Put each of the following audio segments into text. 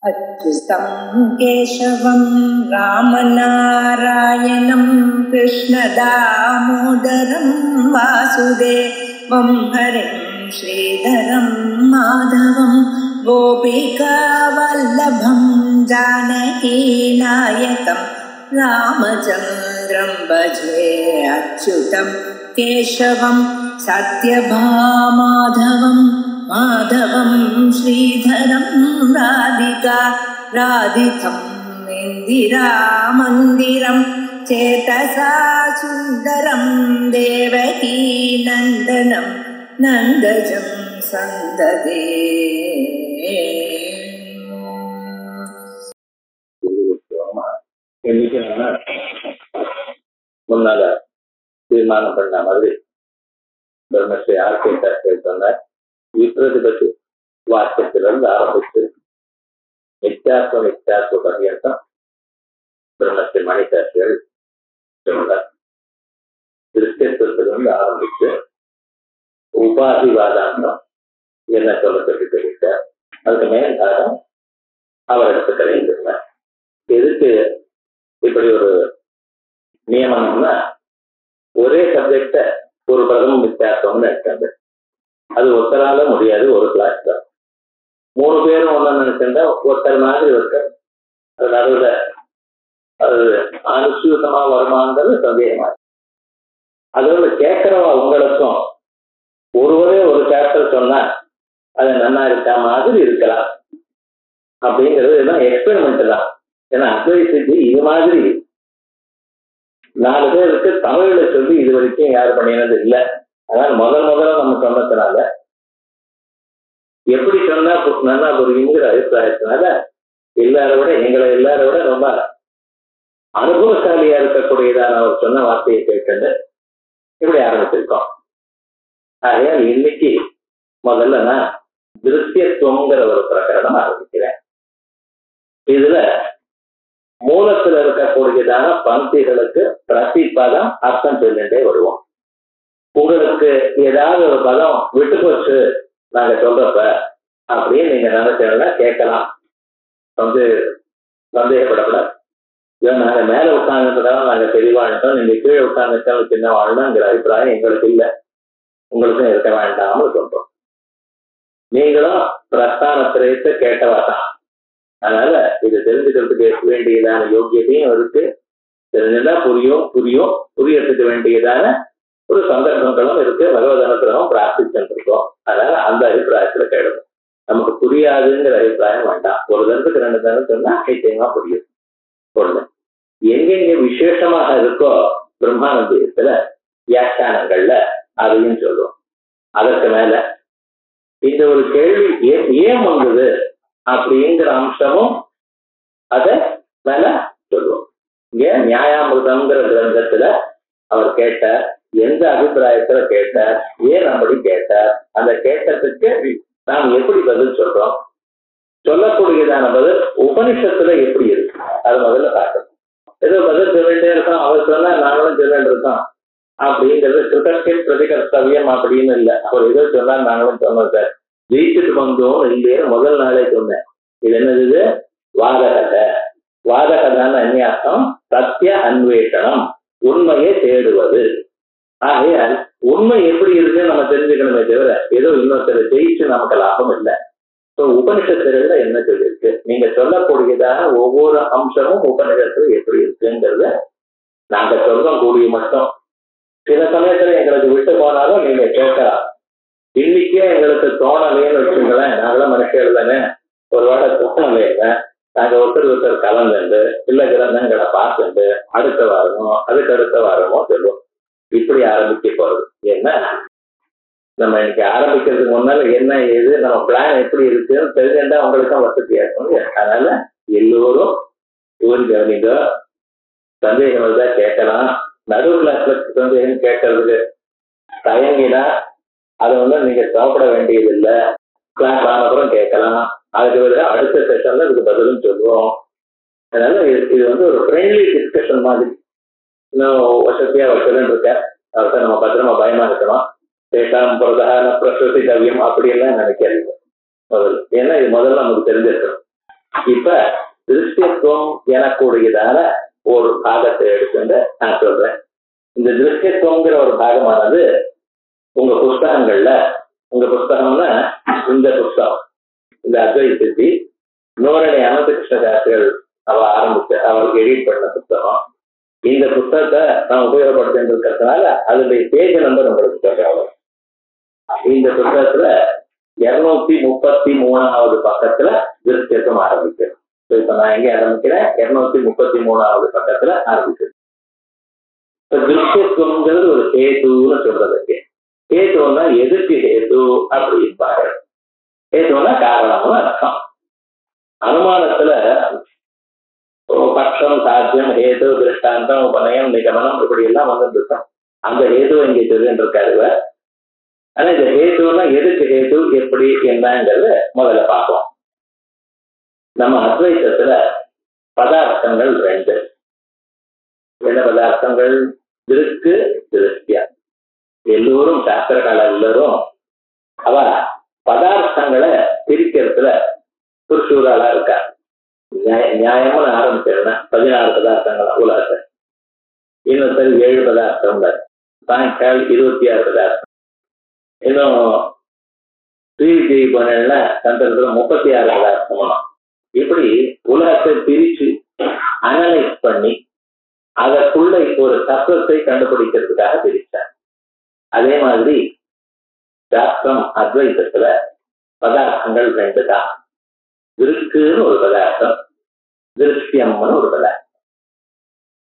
अच्युतं केशवं रामनारायणं कृष्णदामोदरं वासुदेवं हरिं श्रीधरं माधवं गोपिकावल्लभं जानकीनायकं रामचन्द्रं भजे। अच्युतं केशवं सत्यभामाधवं माधवं श्रीधरं राधिका राधितं इन्दिरामन्दिरं चेतसा सुन्दरं देवकी नन्दनं नन्दजं सन्ददे। முன்னால தீர்மானம் பண்ண மாதிரி பிரம்மஸ்ரீ ஆர்கிடெக்ட் சொன்ன விப்ரதிபதி வாக்கியத்திலிருந்து ஆரம்பித்து நித்யாத்வ பர்யந்தம் பிரம்மஸ்ரீ மணிசாஸ்திரிகள் சொன்னார். திருஷ்யத்திலிருந்து ஆரம்பித்து உபாதிவாதாந்தம் என்ன சொல்ல சொல்லி தெரிவித்தார். அதுக்கு மேல்காரம் அவர் எடுத்துக்கலைன்னு சொன்னார். எதுக்கு இப்படி ஒரு நியமனம்னா, ஒரே சப்ஜெக்ட ஒரு பிரதம வித்தியாசம்னு எடுத்தாங்க. அது ஒருத்தரால முடியாது, ஒரு கிளாஸ் தான். 3 பேரும் ஒன்னு நினைச்சிருந்தா ஒருத்தர் மாதிரி ஒருத்தர் அது நடுவில் அது அனுசூதமா வருமானது சந்தேகமா. அதோட கேட்கிறவா உங்களுக்கும் ஒருவரே ஒரு சாப்டர் சொன்னா அது நல்லா இருக்கா மாதிரி இருக்கலாம் அப்படிங்கிறது எல்லாம் எக்ஸ்பெரிமெண்ட் தான். ஏன்னா அத்வைசிக்கு இது மாதிரி 4 பேருக்கு தமிழ்ல சொல்லி இது வரைக்கும் யாரு பண்ணினது இல்லை. அதனால முதல்ல நம்ம சொன்னதுனால எப்படி சொன்னா நல்லா புரியுங்கிற அபிப்பிராயத்தினால எங்களை எல்லாரை விட ரொம்ப அனுபவசாலியா இருக்கக்கூடியதான அவர் சொன்ன வார்த்தையை கேட்டு இப்படி ஆரம்பிச்சிருக்கோம். ஆகையால் இன்னைக்கு முதல்ல நான் திருஷ்யத்துவங்கிற ஒரு பிரகரணம் ஆரம்பிக்கிறேன். இதுல மூலத்துல இருக்கக்கூடியதான பந்திகளுக்கு பிரதிபதம் அர்த்தம் சொல்லிட்டே வருவோம். உங்களுக்கு ஏதாவது ஒரு பதம் விட்டு போச்சு நாங்க சொல்றப்ப அப்படின்னு நீங்க நினைச்சீங்கன்னா கேட்கலாம். சந்தேகப்படக்கூடாது. நாங்க மேல உட்கார்ந்துட்டதால நாங்க தெளிவாழ்ந்தோம், நீங்க கீழே உட்கார்ந்துட்டாலும் சின்ன வாழணுங்கிற அபிப்பிராயம் எங்களுக்கு இல்லை, உங்களுக்கும் இருக்க வேண்டாம்னு சொல்றோம். நீங்களும் பிரஸ்தானத்திரத்தை கேட்டவாதான். அதனால இது தெரிஞ்சுக்கிறதுக்கு வேண்டியதான யோக்கியத்தையும் இருக்கு. தெரிஞ்சுட்டா புரியறதுக்கு வேண்டியதான ஒரு சந்தர்ப்பங்களும் இருக்கு. பகவத் அனுகிரகம் பிரார்த்திச்சுட்டு இருக்கோம். அதனால அந்த அபிப்பிராயத்துல கேட்கணும். நமக்கு புரியாதுங்கிற அபிப்பிராயம் வேண்டாம். ஒரு தரத்துக்கு 2 தரம் சொன்னா நிச்சயமா புரியும். ஒண்ணு, எங்கெங்க விசேஷமாக இருக்கோ பிரம்மானந்தத்துல வியாக்கியானங்கள்ல அதையும் சொல்லுவோம். அதற்கு மேல இந்த ஒரு கேள்வி ஏன் வந்தது அப்படிங்கிற அம்சமும் அதை மேல சொல்லுவோம். இங்க நியாயாமிருதம்ங்கிற கிரந்தத்துல அவர் கேட்டார், எந்த அபிப்பிராயத்துல கேட்டார், ஏன் அப்படி கேட்டார், அந்த கேட்டதுக்கு நாம் எப்படி பதில் சொல்றோம், சொல்லக்கூடியதான பதில் உபனிஷத்துல எப்படி இருக்கு அது முதல்ல பார்க்கணும். ஏதோ பதில் சொல்லிட்டே இருக்கோம், அவர் சொன்னா நாங்களும் சொல்லிட்டு இருக்கோம் அப்படிங்கிறது கிருதத்தின் பிரதிகர்த்தவியம் அப்படின்னு இல்லை. அவர் ஏதோ சொன்னா நாங்களும் சொன்னோம் சார், ஜெயிச்சுட்டு வந்தோம் இல்லையே முதல் நாளே சொன்னேன். இது என்னது? வாதகதை. வாதகதான அந்நியாசம் சத்திய அன்வேஷனம், உண்மையை தேடுவது. ஆகையால் உண்மை எப்படி இருக்குன்னு நம்ம தெரிஞ்சுக்கணுமே தவிர ஏதோ இன்னொருத்தரை ஜெயிச்சு நமக்கு லாபம் இல்லை. உபனிஷத்துகள்ல என்ன சொல்லியிருக்கு, நீங்க சொல்லக்கூடியதான ஒவ்வொரு அம்சமும் உபனிஷத்துல எப்படி இருக்குங்கிறத நாங்க சொல்றோம் கூடிய மட்டும். சில சமயத்துல எங்களுக்கு விட்டு போனாலும் நீங்க கேட்கலாம். இன்னைக்கே எங்களுக்கு தோணலைன்னு வச்சுங்களேன், நாங்களும் மனுஷர்கள் தானே, ஒரு வேளை தோணலைங்க நாங்க ஒருத்தர் கலந்துண்டு இல்ல கிரந்தங்களை பார்த்துட்டு அடுத்த வாரமோ அதுக்கு அடுத்த வாரமோ சொல்லுவோம். இப்படி ஆரம்பிக்க போறது ஏன்னா நம்ம இன்னைக்கு ஆரம்பிக்கிறதுக்கு முன்னால என்ன ஏது நம்ம பிளான் எப்படி இருக்குன்னு தெரிஞ்சுட்டா அவங்களுக்கும் வசதியா இருக்கும். அதனால எல்லோரும் கவனிங்க, சந்தேகம் தான் கேட்கலாம். நடுவு கிளாஸ்ல சந்தேகம் கேட்கறதுக்கு தயங்கினா அதை நீங்க சாப்பிட வேண்டியது இல்லை, கிளாஸ் ஆனப்புறம் கேட்கலாம். அதுக்கு பதிலாக அடுத்த செஷன்ல இதுக்கு பதிலும் சொல்லுவோம். அதனால இது ஒரு ஃப்ரெண்ட்லி டிஸ்கஷன் மாதிரி. இன்னும் வசதியா வசதின்னு இருக்க அவர்கிட்ட நம்ம பத்திரமா பயமா இருக்கணும். பேசாம பிரதான பிரசுதி கவியம் அப்படியெல்லாம் நினைக்காதீங்க முதல்ல. ஏன்னா இது முதல்ல நமக்கு தெரிஞ்சிருக்கணும். இப்ப திருஷ்டித்துவம் எனக்கூடியதான ஒரு பாகத்தை எடுத்துட்டு நான் சொல்றேன். இந்த திருஷ்டித்துவங்கிற ஒரு பாகமானது உங்க புஸ்தகங்கள்ல, உங்க புஸ்தகம்னா இந்த புஸ்தகம், இந்த அத்வைத சித்தி நூரணி அனந்த கிருஷ்ண சாஸ்திரிகள் அவள் எடிட் பண்ண புத்தகம். இந்த புத்தகத்தை நான் உபயோகப்படுத்திட்டு இருக்கிறதுனால அதனுடைய பேஜ் நம்பர் உங்களுக்கு சொல்றேன். இந்த புத்தகத்துல 233வது பக்கத்துல திருஷ்டித்துவம் ஆரம்பிக்கிறேன். இப்ப நான் எங்க ஆரம்பிக்கிறேன்? 233வது பக்கத்துல ஆரம்பிக்கிறேன். இப்ப திருஷ்டித்துவம்ங்கிறது ஒரு ஹேதுன்னு சொல்றதுக்கு, ஹேதுன்னா எதுக்கு ஹேது அப்படின்பாரு. ஹேதுன்னா காரணம்னு அர்த்தம். அனுமானத்துல பட்சம், சாத்தியம், ஹேது, திருஷ்டாந்தம், உபநயம், நிகமனம் இப்படி எல்லாம் வந்துட்டு இருக்கோம். அந்த ஹேது இங்க சொல்லிட்டு இருக்காரு. ஆனா இந்த ஹேதுன்னா எதுக்கு ஹேது, எப்படி, என்னங்கிறது முதல்ல பார்ப்போம். நம்ம அத்வைதத்துல பதார்த்தங்கள் 2. என்ன பதார்த்தங்கள்? திருக்கு, திருஷ்டியா. எல்லோரும் சாஸ்திரகால எல்லாரும் அவ பதார்த்தங்களை பிரிக்கிறதுல புருஷூராளா இருக்காரு. நியாயமா ஆரம்பிச்சிருந்தேன் 16 பதார்த்தங்களா உலகத்தை, இன்னொருத்தர் 7 பதார்த்தம், சாயங்கால் 26 பதார்த்தம், இன்னும் ஸ்ரீஜெய் போன தந்திரத்துல 36 பதார்த்தம். இப்படி உலகத்தை பிரிச்சு அனலைஸ் பண்ணி அதற்குள்ள ஒரு தத்துவத்தை கண்டுபிடிக்கிறதுக்காக பிரிச்சார். அதே மாதிரி சாஸ்திரம் அத்வைதத்துல பதார்த்தங்கள் 2 தான். திருக்குன்னு ஒரு பதார்த்தம், திருஷ்யம்னு ஒரு பதார்த்தம்.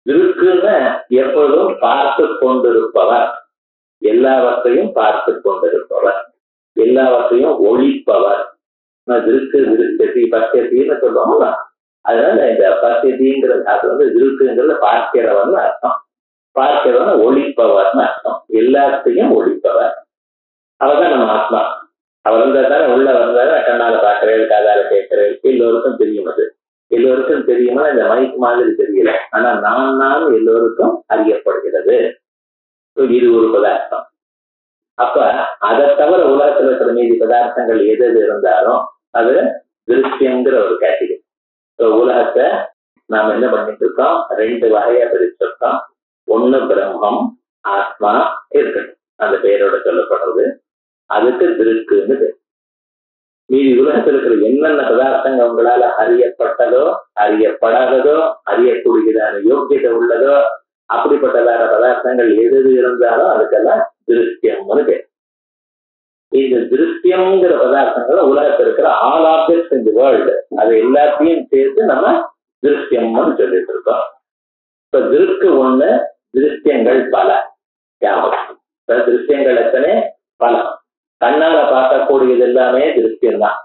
திருக்குன்னு எப்பொழுதும் பார்த்து கொண்டிருப்பவர், எல்லாவற்றையும் பார்த்து கொண்டிருப்பவர், எல்லாவற்றையும் ஒழிப்பவர். திருக்கு திருஷ்டி பத்தியத்தின்னு சொல்லுவோம்ல, அதனால இந்த பத்தியத்திங்கிற அது திருக்குங்கிறது பார்க்கிறவர்னு அர்த்தம். பார்க்கிறவன ஒழிப்பவர்னு அர்த்தம். எல்லாத்தையும் ஒழிப்பவர் அவர்தான் நம்ம ஆத்மா. அவர் வந்தாதானே உள்ள வந்தாரு, கண்ணால பாக்குறேன், காதால கேட்கிறேன், எல்லோருக்கும் தெரியும். அது எல்லோருக்கும் தெரியுமா? இந்த மைக் மாதிரி தெரியல, ஆனா நான் எல்லோருக்கும் அறியப்படுகிறது. இது ஒரு பதார்த்தம். அப்ப அதை தவிர உலகத்துல இருக்கிற மீதி பதார்த்தங்கள் எது எது இருந்தாலும் அது திருஷ்யங்கிற ஒரு கேட்டகரி. உலகத்தை நாம என்ன பண்ணிட்டு இருக்கோம்? 2 வகையா பிரிச்சிருக்கோம். ஒண்ணு பிரம்மம், ஆத்மா இருக்கட்டும், அந்த பெயரோட சொல்லப்படுறது, அதுக்கு திருக்குன்னு பேர். மீதி உலகத்தில் இருக்கிற என்னென்ன பதார்த்தங்கள் உங்களால அறியப்பட்டதோ, அறியப்படாததோ, அறியக்கூடியதான யோக்கியத்தை உள்ளதோ, அப்படிப்பட்டதான பதார்த்தங்கள் எது எது இருந்தாலும் அதுக்கெல்லாம் திருஷ்யம்னு பேர். இந்த திருஷ்யம்ங்கிற பதார்த்தங்களை உலகத்தில் இருக்கிற all objects in the world, அது எல்லாத்தையும் சேர்த்து நம்ம திருஷ்யம்னு சொல்லிட்டு இருக்கோம். இப்ப திருக்கு ஒண்ணு, திருஷ்யங்கள் பல. திருஷ்யங்கள் எத்தனை? பல. கண்ணால பார்க்கக்கூடியது எல்லாமே திருஷ்யம்தான்,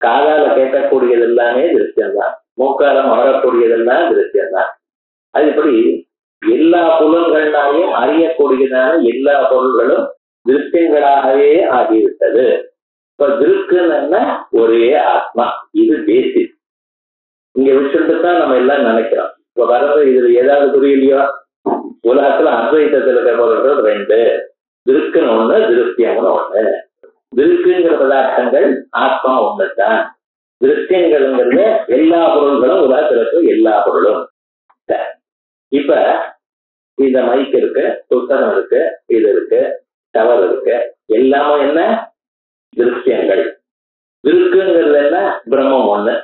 காதால கேட்கக்கூடியது எல்லாமே திருஷ்யம்தான், மூக்கால மறக்கூடியதெல்லாம் திருஷ்யம்தான். அது இப்படி எல்லா புலன்களாலையும் அறியக்கூடியதான எல்லா பொருள்களும் திருஷ்யங்களாகவே ஆகிவிட்டது. இப்ப திருக்குன்னு ஒரே ஆத்மா, இது பேசிக். இங்க விட்டுட்டு தான் நம்ம எல்லாம் நினைக்கிறோம். இப்ப வர்றது இதுல ஏதாவது புரியலையோ? உலகத்துல அத்வைதத்துல இருக்கிற பொருள்கள் 2, திருக்குன்னு ஒண்ணு, திருஷ்யம்னு ஒண்ணு. திருக்குங்கிற பதார்த்தங்கள் ஆத்மா ஒண்ணுதான். திருஷ்யங்கள்ங்கிறது எல்லா பொருள்களும், உலகத்துல இருக்கிற எல்லா பொருளும். இப்ப இந்த மைக் இருக்கு, புத்தகம் இருக்கு, இது இருக்கு, டவர் இருக்கு, எல்லாமே என்ன? திருஷ்யங்கள். திருக்குங்கிறது என்ன? பிரம்மம் ஒண்ணு.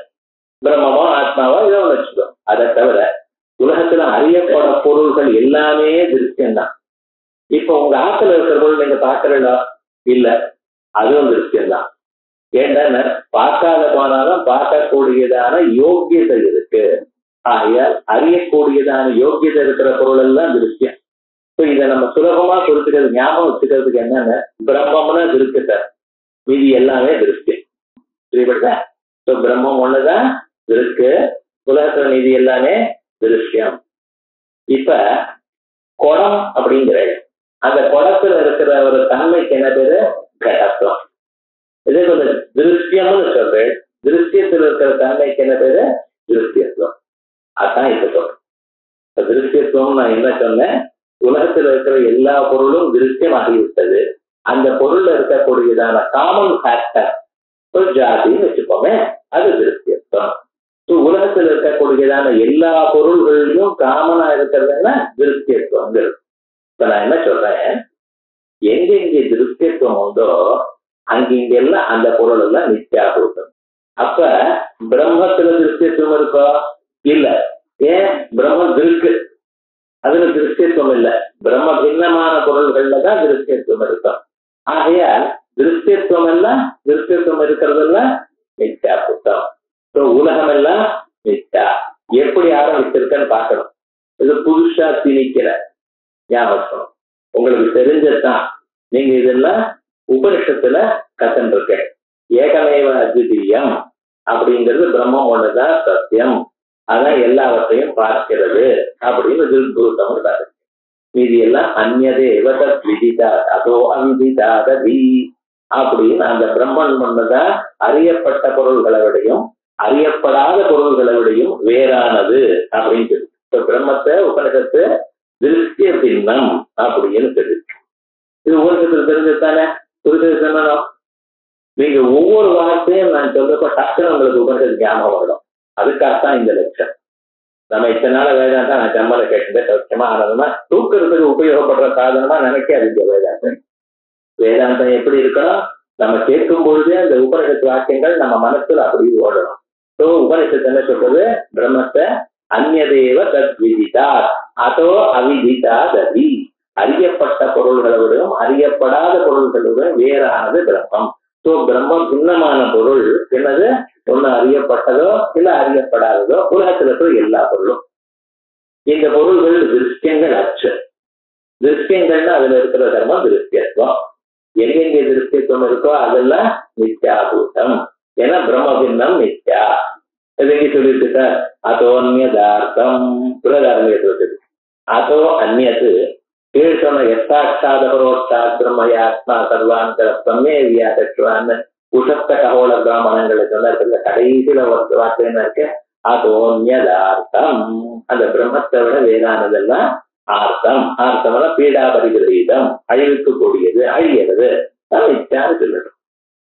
பிரம்மமோ ஆத்மாவோ இதோ வச்சுக்கோ. அதை தவிர உலகத்துல அறியப்பட பொருள்கள் எல்லாமே திருஷ்யம்தான். இப்ப உங்க ஆத்துல இருக்கிற பொருள் நீங்க பாக்குறீங்களா? இல்ல, அதுவும் திருஷ்யம்தான். ஏன்னா பார்க்காத போனாலும் பார்க்கக்கூடியதான யோக்கியதை இருக்கு. ஆகையால் அறியக்கூடியதான யோக்கியதை இருக்கிற பொருள் எல்லாம் திருஷ்யம். இதை நம்ம சுலபமா குறிச்சுக்கிறது, ஞாபகம் வச்சுக்கிறதுக்கு என்னன்னு, பிரம்மம்னா இருக்கு சார், மீதி எல்லாமே திருஷ்யம். புரியப்பட்டா? பிரம்மம் ஒண்ணுதான் இருக்கு, உலகத்துல மீதி எல்லாமே திருஷ்யம். இப்ப குடம் அப்படிங்கிற அந்த குடத்துல இருக்கிற ஒரு தன்மைக்கு என்ன பேரு? கடத்துவம். இதே போல திருஷ்யம்னு சொல்றேன், திருஷ்யத்தில் இருக்கிற தன்மைக்கு என்ன பேரு? திருஷ்யத்துவம். அதான் இப்ப சொல்றேன். திருஷ்யத்துவம் நான் என்ன சொன்னேன்? உலகத்தில் இருக்கிற எல்லா பொருளும் திருஷ்யம் ஆகிவிட்டது. அந்த பொருள்ல இருக்கக்கூடியதான காமன் ஃபேக்டர் ஒரு ஜாதின்னு வச்சுப்போமே, அது திருஷ்யத்துவம். உலகத்தில் இருக்கக்கூடியதான எல்லா பொருள்களிலும் காமனா இருக்கிறதுன்னா திருஷ்டியத்துவம். இப்ப நான் என்ன சொல்றேன், எங்கெங்க திருஷ்டியத்துவம் உண்டோ அங்கிங்கெல்லாம் அந்த பொருள் எல்லாம் நித்தியாபூதம். அப்ப பிரம்மத்துல திருஷ்டியத்துவம் இருக்கோ இல்ல? ஏன்? பிரம்மம் இருக்கு, அதுல திருஷ்டியத்துவம் இல்ல. பிரம்ம பின்னமான பொருள்கள்ல தான் திருஷ்டியத்துவம் இருக்கும். ஆகையால் திருஷ்டியத்துவம் எல்லாம் திருஷ்டியத்துவம் இருக்கிறதெல்லாம் நித்தியாபூதம். உலகம் எல்லாம் நித்தியா. எப்படி ஆரம்பிச்சிருக்கன்னு பார்க்கணும். இது புதுசா திணிக்கிற ஞாபகம் உங்களுக்கு தெரிஞ்சதுதான். நீங்க இதெல்லாம் உபனிஷத்துல கத்துருக்க. ஏகமேவ அத்விதீயம் அப்படிங்கிறது பிரம்மம் ஒண்ணுதான் சத்தியம், அதான் எல்லாவற்றையும் பார்க்கிறது அப்படின்னு திருத்தம் பாரு. மீதி எல்லாம் அந்நதேவ தத் விதிதாத் அதோ அவிதிதாததி அப்படின்னு அந்த பிரம்மன் ஒண்ணுதான் அறியப்பட்ட பொருள்களை விடையும் அறியப்படாத பொருள்களை விடையும் வேறானது அப்படின்னு சொல்லி பிரம்மத்தை உபனிஷத்து திருஷ்டிய பின்னம் அப்படின்னு சொல்லி. இது உபனிஷத்துல தெரிஞ்சதுதானே, புரிஞ்சது சொன்னோம். நீங்க ஒவ்வொரு வார்த்தையும் நான் சொல்றப்ப டக்குன்னு உங்களுக்கு உபனிஷத்து ஞாபகம் வரும். அதுக்காகத்தான் இந்த லட்சம். நம்ம இத்தனை நாள் வேதாந்தம் நான் ஜம்மனை கேட்டது சௌக்கியமா ஆனதுன்னா தூக்கிறதுக்கு உபயோகப்படுற சாதனமா நினைக்காது இந்த வேதாந்தம். வேதாந்தம் எப்படி இருக்கணும், நம்ம கேட்கும் பொழுதே அந்த உபனிஷத்து வாக்கியங்கள் நம்ம மனசுல அப்படி ஓடணும். உபனிஷத்து என்ன சொல்றது, பிரம்மத்தை அந்நதேவ தத் விதிதாத் அதோ அவிதிதாததி, அறியப்பட்ட பொருள்களை விடவும் அறியப்படாத பொருள்களுடன் வேறானது பிரம்மம். பிரம்மம் பின்னமான பொருள் என்னது, ஒண்ணு அறியப்பட்டதோ இல்ல அறியப்படாததோ உலகத்துல இருக்கிற எல்லா பொருளும். இந்த பொருள்கள் திருஷ்டியங்கள் அச்சு. திருஷ்டியங்கள்னா அதுல இருக்கிற தர்மம் திருஷ்டியத்துவம். எங்கெங்கே திருஷ்டியத்துவம் இருக்கோ அதெல்லாம் நித்தியாபூதம். ஏன்னா பிரம்ம பின்னம் நித்யா. எதுங்க சொல்லிட்டு அதோ அந்நியதார்த்தம் புரதாரண்யத்து அதோ அந்நியது கீழ் சொன்ன எத்தாட்சாத பரோட்சாத் பிரம்மயாத்மா சர்வாந்தரமே வியாதச்சுவான்னு உஷப்த ககோள பிராமணங்களை சொன்ன கடைசியில ஒரு வார்த்தை என்ன இருக்கு, அதோன்யதார்த்தம். அந்த பிரம்மத்தை விட வேறானதெல்லாம் ஆர்த்தம். ஆர்த்தம்னா பீடா பரிகிரகீதம், அழிவுக்கு கூடியது, அழியறது. நித்தியான்னு சொல்லணும்.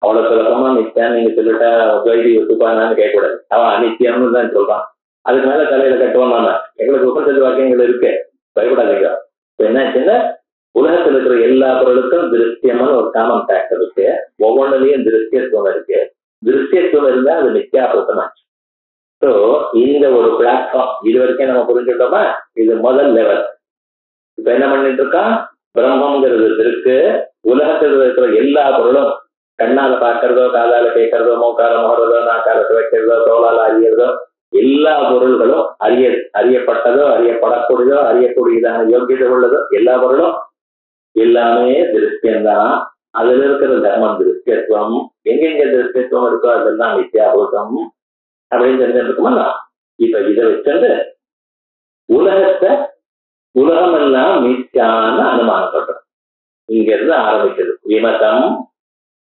அவ்வளவு சுலபமா நித்தியான்னு நீங்க சொல்லிட்டா வைதி ஒத்துப்பானான்னு கேட்கக்கூடாது. அவன் அனித்தியம்னு தான் சொல்றான். அதுக்கு மேல தலையில கட்டுவோம். நாம எங்களுக்கு உபனிஷத்து வாக்கியங்கள் இருக்கு, பயப்படாதீங்க. என்னாச்சுன்னா உலகத்தில் இருக்கிற எல்லா பொருளுக்கும் திருஷ்டியமான ஒரு காமன் ஃபேக்டர் இருக்கு. ஒவ்வொன்றுலயும் திருஷ்டியத்துவம் இருக்கு. திருஷ்டியத்துவம் இருந்தா அது நித்தியாபூதமாச்சு. ஸோ இந்த ஒரு பிளாட்ஃபார்ம் இது வரைக்கும் நம்ம புரிஞ்சுட்டோமா? இது முதல் லெவல். இப்ப என்ன பண்ணிட்டு இருக்கோம், பிரம்மங்கிறது இருக்கு. உலகத்தில் இருக்கிற எல்லா பொருளும் கண்ணால பார்க்கறதோ காதால கேட்கறதோ மூக்கால முகறதோ நாக்கால வைக்கிறதோ தோளால அறியறதோ எல்லா பொருள்களும் அறியப்பட்டதோ அறியப்படக்கூடியதோ அறியக்கூடியதான யோகியதை உள்ளதோ எல்லா பொருளும் எல்லாமே திருஷ்டியம்தான். அதுல இருக்கிற தர்மம் திருஷ்டியத்துவம். எங்கெங்க திருஷ்டியத்துவம் இருக்கோ அதெல்லாம் வித்தியாபூதம் அப்படின்னு தெரிஞ்சிருக்குமா? இப்ப இதை வச்சுட்டு உலகம் எல்லாம் மித்யான அனுமானம் பண்றோம். இங்க இருந்து ஆரம்பிக்கிறது. விமதம்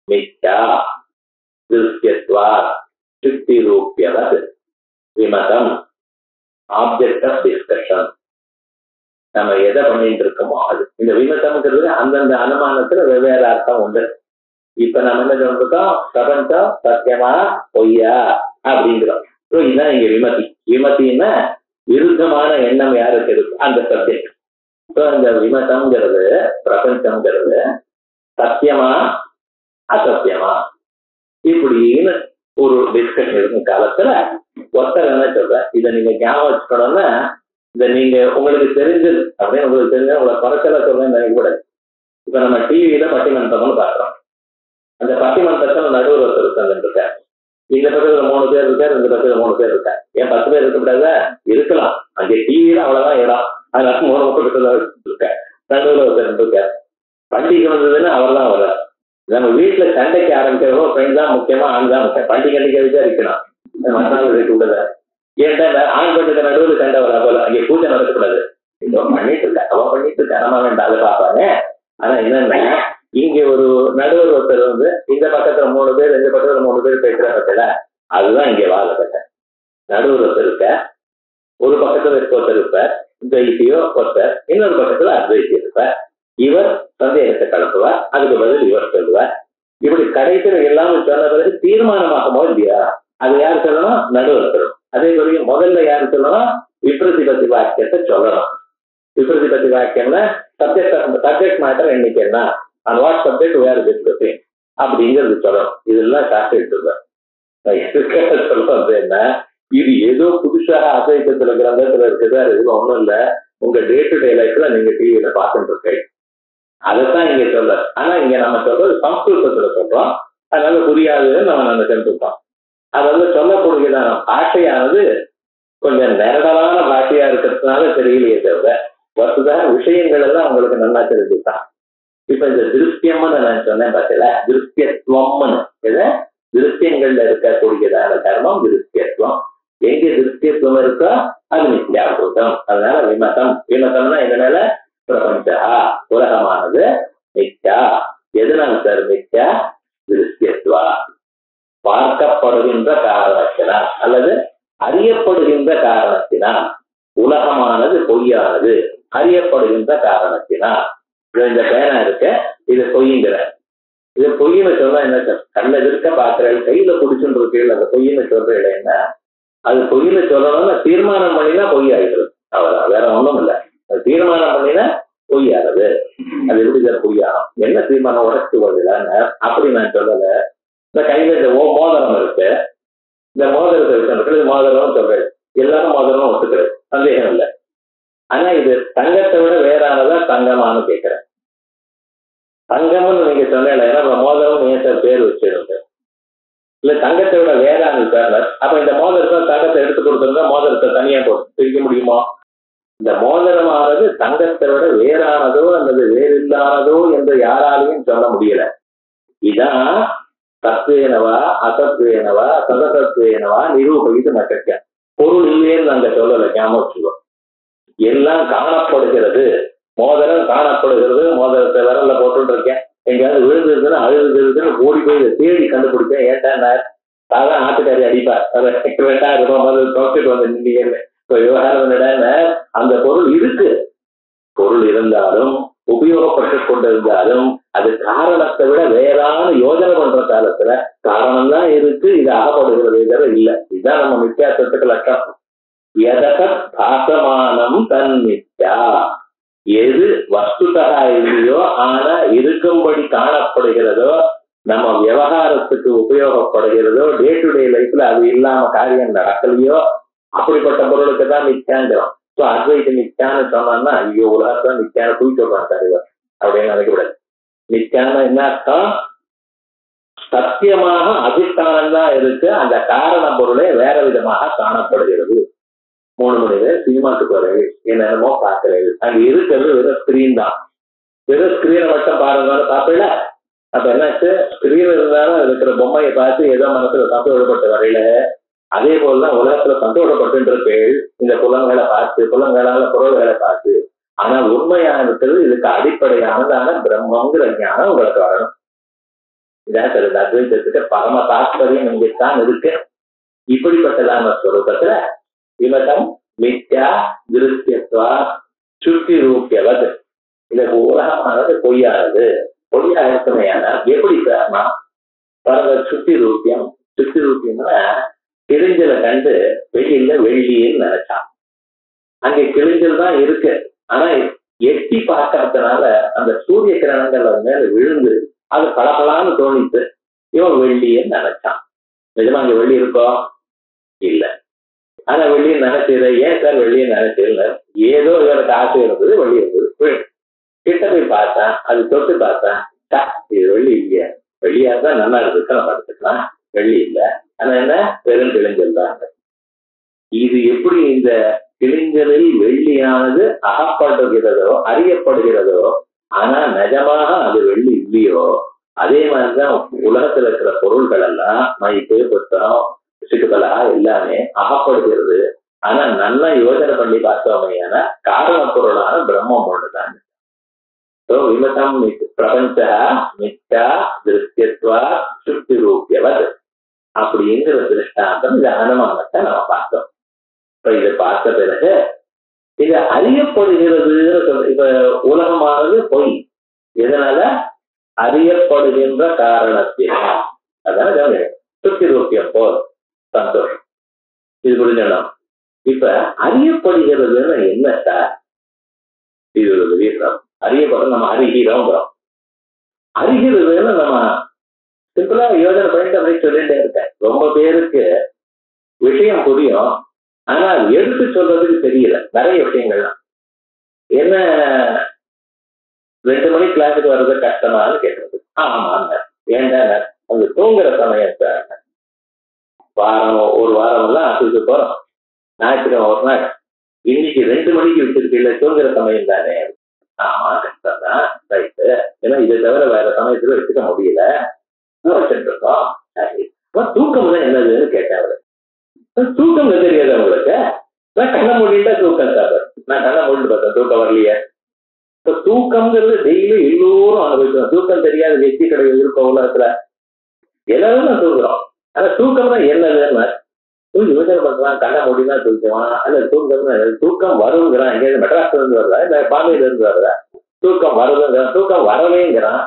மித்யா திருஷ்டியத்வா சுத்தி ரூபியவது விமதம், ஆப்ஜெக்ட் ஆஃப் டிஸ்கஷன். நம்ம எதை பண்ணிட்டு இருக்கோமோ அது. இந்த விமதம்ங்கிறது அந்தந்த அனுமானத்துல வெவ்வேறு அர்த்தம் உண்டு. இப்ப நம்ம என்ன சொல்றோம், பிரபஞ்சம் சத்தியமா பொய்யா அப்படிங்கிறோம். இதுதான் இங்க விமதி. விமதினா விருத்தமான எண்ணம் யாருக்கு இருக்கு அந்த சப்ஜெக்ட். இந்த விமதம்ங்கிறது பிரபஞ்சம்ங்கிறது சத்தியமா அசத்தியமா இப்படின்னு ஒரு டிஸ்கஷன் இருக்கும் காலத்துல ஒருத்தர் என்ன சொல்ற, இதை நீங்க ஞாபகம் வச்சுக்கணும்னா இதை நீங்க உங்களுக்கு தெரிஞ்சது அப்படின்னு உங்களுக்கு தெரிஞ்ச உங்களை குறைச்சலா சொல்றேன்னு நினைக்கக்கூடாது. இப்ப நம்ம டிவியில பட்டிமன்றம்னு பாக்குறோம். அந்த பட்டிமன்றத்தில் நடுவர் ஒருத்தர் உட்கார்ந்துருக்காரு. இந்த பக்கத்துல 3 பேர் இருக்காரு, இந்த பக்கத்துல 3 பேர் இருக்காரு. ஏன் 10 பேர் இருக்கக்கூடாதா? இருக்கலாம். அங்கே டிவியில அவ்வளவுதான் இடம். அதனால 3 பக்கத்துல இருக்காரு. நடுவில் ஒருத்தர் இருக்காரு. பண்டிகை வந்ததுன்னு அவர் தான் வர்றாரு. நம்ம வீட்டுல சண்டைக்கு ஆரம்பிக்கிறவோ பெண் தான் முக்கியமா, ஆண் தான் முக்கியம். பண்டிகை இருக்கணும், மறுநாள் இருக்க கூடாது. ஏன்டா ஆண் பெண்ணுக்கு நடுவில் சண்டை வரா போல, அங்கே பூஜை நடக்கக்கூடாது. இன்னும் பண்ணிட்டு இருக்கா, அவன் பண்ணிட்டு இருக்கா, நம்ம வேண்டாம் அதை பார்ப்பாங்க. ஆனா என்னன்னா இங்க ஒரு நடுவர் ஒருத்தர் வந்து இந்த பக்கத்துல 3 பேர் இந்த பக்கத்துல 3 பேர் பேசுறாங்க. அதுதான் இங்க வாழப்பட்ட நடுவர் ஒருத்தர் இருக்க. ஒரு பக்கத்துல ஒருத்தர் இருப்பார் துவைத்தியோ ஒருத்தர், இன்னொரு பக்கத்துல அத்வைத்தி இருப்பார். இவர் சந்தேகத்தை கலப்புவார், அதுக்கு பதில் இவர் சொல்லுவார். இப்படி கடைசியில் எல்லாம் சொன்ன பிறகு தீர்மானமாகுமோ இல்லையா, அது யார் சொல்லணும்? நடுவர் சொல்லணும். அதே மாதிரி முதல்ல யாரு சொல்லணும்? விப்ரதிபத்தி வாக்கியத்தை சொல்லணும். விப்ரதிபத்தி வாக்கியம்னா சப்ஜெக்ட் மேட்டர் இன்னைக்கு என்ன, and what subject we're discussing அப்படிங்கிறது சொல்லணும். இதெல்லாம் சாப்பிட்டு சொல்றது என்ன, இது ஏதோ புதுசாக அசைக்கத்துல கிரந்தத்துல இருக்குது, அது எதுவும் ஒண்ணும் இல்ல. உங்க டே டு டே லைஃப்ல நீங்க டிவியில பார்த்துட்டு இருக்கீங்க, அதைத்தான் இங்க சொல்ற. ஆனா இங்க நம்ம சொல்றது சம்ஸ்கிருதத்துல சொல்றோம், அதனால புரியாதுன்னு நம்ம நினைச்சிருக்கோம். அது வந்து சொல்லக்கூடியதான பாஷையானது கொஞ்சம் நெரடலான பாஷையா இருக்கிறதுனால தெரியலையே தவிர வசுதாக விஷயங்கள் எல்லாம் உங்களுக்கு நல்லா தெரிஞ்சுதான். இப்ப இந்த திருஷ்டியம்னு நான் சொன்னேன் பார்த்தீங்களா, திருஷ்டியத்துவம்னு, இதை திருஷ்டியங்கள்ல இருக்கக்கூடியதான தர்மம் திருஷ்டியத்துவம். எங்க திருஷ்டியத்துவம் இருக்கோ அது மித்யாபூதம். அதனால விமதம், விமதம்னா எதனால? பிரபஞ்சா, உலகமானது மித்யா. எதனால சார் மித்யா? திருஷ்டியத்துவா, பார்க்கப்படுகின்ற காரணத்தினால் அல்லது அறியப்படுகின்ற காரணத்தினால். உலகமானது பொய்யானது அறியப்படுகின்ற காரணத்தினால். இந்த பேனா இருக்க, இது பொய்ங்கிற, இது பொய்ன்னு சொன்னா என்ன சார்? கண்ணில் இருக்க பாக்குறேன், கையில குடிச்சுட்டு இருக்கீங்க, அந்த பொய்ன்னு சொல்றீங்க. என்ன அது பொய்ன்னு சொல்லணும்னா தீர்மானம் பண்ணினா பொய் ஆயிடுது, அவ்வளவுதான், வேற ஒண்ணும் இல்லை. அது தீர்மானம் பண்ணினா பொய் ஆகுது. அது எப்படி சார் பொய்யாகும்? என்ன தீர்மானம் உடச்சு வருதுல அப்படி நான் சொல்லல. இந்த கையில இந்த மோதிரம் இருக்கு, இந்த மோதிரத்தை இருக்கு, மோதிரம் சொல்றேன், எல்லாரும் மோதிரம் ஒத்துக்கிறது, சந்தேகம் இல்லை. ஆனா இது தங்கத்தை விட வேறானதா தங்கமானு கேட்கிறேன். தங்கம்னு நீங்க சொன்னீங்க, மோதிரம் ஏன் சார் பேர் வச்சிருங்க? இல்ல தங்கத்தை விட வேறானது சார். அப்ப இந்த மோதிரத்தை தங்கத்தை எடுத்து கொடுத்துருந்தா மோதிரத்தை தனியா போட்டு பிரிக்க முடியுமா? இந்த மோதிரமானது தங்கத்தை விட வேறானதோ அல்லது வேறில்லாததோ என்று யாராலையும் சொல்ல முடியல. இதான் தத்துவேனவா அசத்துவேனவா சதசத்துவேனவா நிரூபகித்து நட்சத்திர பொருள் இல்லைன்னு நாங்க சொல்லலை, ஞாபகம். எல்லாம் காணப்படுகிறது. மோதிரம் காணப்படுகிறது, மோதிரத்தை விரல்ல போட்டு இருக்கேன், எங்கேயாவது விழுந்துருதுன்னு அழுதுன்னு ஓடி போய் தேடி கண்டுபிடிச்சேன். ஏன்டா சாதான் ஆட்டுக்காரி அடிப்பார், அதை 2000 ரூபாய் முதல் தொலைச்சிட்டு வந்து நின்றீங்க. விவகாரம் அந்த பொருள் இருக்கு. பொருள் இருந்தாலும் உபயோகப்பட்டு கொண்டிருந்தாலும் அது காரணத்தை விட வேறான யோஜனை பண்ற காலத்துல காரணம் தான் இருக்கு, இது அகப்படுகிறது இல்லை. இதுதான் நம்ம வித்தியாசத்துக்கு லட்சம். எதகத் பாசமானம் தன் மித்யா, எது வஸ்துதா இல்லையோ ஆனா இருக்கும்படி காணப்படுகிறதோ, நம்ம விவகாரத்துக்கு உபயோகப்படுகிறதோ, டே டு டே லைஃப்ல அது இல்லாம காரியம் நடக்கலையோ, அப்படிப்பட்ட பொருளுக்கு தான் மித்யாங்கிறோம். ஸோ அத்வைத மித்யான்னு சொன்னா ஐயோ உலகத்தான் மித்யான தூக்கி சொல்றான் சார் இவர் அப்படின்னு நினைக்கக்கூடாது. மித்யான என்ன அர்த்தம்? சத்தியமாக அதிஷ்டானம் தான் இருக்கு, அந்த காரண பொருளே வேற விதமாக காணப்படுகிறது. 3 மணி நேரம் சினிமாக்கு போறது, என்னென்னமோ பார்க்கறது, அங்க இருக்கிறது வெறும் ஸ்கிரீன் தான். வெறும் ஸ்கிரீனை மட்டும் பாருங்க பார்ப்பல. அப்ப என்னாச்சு, ஸ்கிரீன் இருந்தாலும் இருக்கிற பொம்மையை பார்த்து ஏதோ மனசுல சந்தோஷப்பட்ட வரையில, அதே போலதான் உலகத்துல சந்தோஷப்பட்டு இருப்பேள் இந்த புலன்களை பார்த்து, புலன்களால பொருள்களை பார்த்து. ஆனா உண்மையானது இதுக்கு அடிப்படையானதான பிரம்மங்கிற ஞானம் உங்களுக்கு வரணும். இதான் சார் இந்த அத்வைதத்துக்கு பரம தாத்பரியம் இங்கத்தான் இருக்கு. இப்படிப்பட்டதான ஸ்வரூபத்துல விமதம் மித்யா திருஷ்யத்வா சுத்தி ரூபியவது, இந்த உலகமானது பொய்யானது. பொய்யா இருக்குமையானா எப்படி சார்னா பரவ சுத்தி ரூபியம். சுத்தி ரூபியம்னா கிழிஞ்சலை கண்டு வெளியில வெள்ளின்னு நினைச்சான். அங்க கிழிஞ்சல் தான் இருக்கு, ஆனா எட்டி பார்க்கறதுனால அந்த சூரிய கிரணங்கள் அது மேல விழுந்து அது பளபளான்னு தோணித்து இவன் வெள்ளின்னு நினைச்சான். நிஜமா அங்க வெள்ளி இருக்கோ? இல்ல. ஆனா வெள்ளின்னு நினைச்சது ஏன் சார் வெள்ளின்னு நினைச்சது? ஏதோ இவனுக்கு ஆசை இருந்தது, வெள்ளி இருந்தது. கிட்ட போய் பார்த்தேன், அது தொட்டு பார்த்தேன், இது வெள்ளி இல்லையா? வெள்ளியா இருந்தா நல்லா இருக்கு, நம்ம எடுத்துக்கலாம். வெள்ளி இல்லை, ஆனா என்ன பெரும் கிழிஞ்சல் தான். இது எப்படி இந்த கிழிஞ்சலில் வெள்ளியானது அகப்படுகிறதோ அறியப்படுகிறதோ, ஆனா நிஜமாக அது வெள்ளி இல்லையோ, அதே மாதிரிதான் உலகத்துல இருக்கிற பொருள்கள் எல்லாம் மைப்பு புத்தகம் சிட்டுகளா எல்லாமே அகப்படுகிறது. ஆனா நல்லா யோசனை பண்ணி பார்த்தோமையான காரண பொருளான பிரம்மம் ஒண்ணுதான். விமதம் பிரபஞ்ச மித்யா திருஷ்யத்வா சுத்தி ரூபியவது அப்படிங்கிற திருஷ்டாந்தம் இந்த அனுமானத்தை நம்ம பார்த்தோம். இப்ப இதை பார்த்த பிறகு இது அறியப்படுகிறது. இப்ப உலகமானது பொய், எதனால? அறியப்படுகின்ற காரணத்தினால். அதான் சுத்தி ரூபியம் போல் சந்தோஷம். இது புரிஞ்சிடலாம். இப்ப அறியப்படுகிறதுன்னு என்ன சார்? இது ஒரு விஷயம். அறியப்படுறது நம்ம அறிகிறோங்கிறோம். அறிகிறதுன்னு நம்ம சிம்பிளா யோசனை பண்ணிட்டு அப்படி சொல்லிட்டே இருக்கேன். ரொம்ப பேருக்கு விஷயம் புரியும், ஆனா எடுத்து சொல்றதுக்கு தெரியல. நிறைய விஷயங்கள்லாம் என்ன 2 மணிக்கு கிளாஸுக்கு வர்றது கஷ்டமானு கேட்கறது. ஆமாங்க, ஏன்டா அவங்க தூங்குற சமயம் சார். ஒரு வாரம் எல்லாம் ஆஃபீஸுக்கு போறோம், ஞாயிற்றுக்கிழமை ஒரு நாள் இன்னைக்கு 2 மணிக்கு வச்சிருக்கீங்க, தூங்குற சமயம் தானே. ஆமா கஷ்டம் தான், ரைட்டு. ஏன்னா இதை தவிர வேற சமயத்துல வச்சுக்க முடியல, வச்சுட்டு இருக்கோம். தூக்கம் தான் என்னதுன்னு கேட்டேன். அவரு தூக்கம் தெரியாது அவங்களுக்கு. நான் கண்ண மூடிட்டா தூக்கம் சார். நான் கண்ண மூடிட்டு பார்த்தேன், தூக்கம் வரலையே. இப்ப தூக்கம்ங்கிறது டெய்லி எல்லோரும் அனுபவிக்கிறோம். தூக்கம் தெரியாத வெற்றி கிடையாது இருக்க உலகத்துல. எல்லாரும் தான் தூங்குறோம். ஆனா தூக்கம் தான் என்னதுன்னு யோசனை பண்றான். கண்ண மூடினா தூக்குவான், அல்ல தூக்கம் வருங்கிறான். எங்கேயாவது மெட்ராஸ்ல இருந்து வருதா இல்ல பாம்பேல இருந்து வருதா? தூக்கம் வருதுங்கிறான், தூக்கம் வரவேங்கிறான்.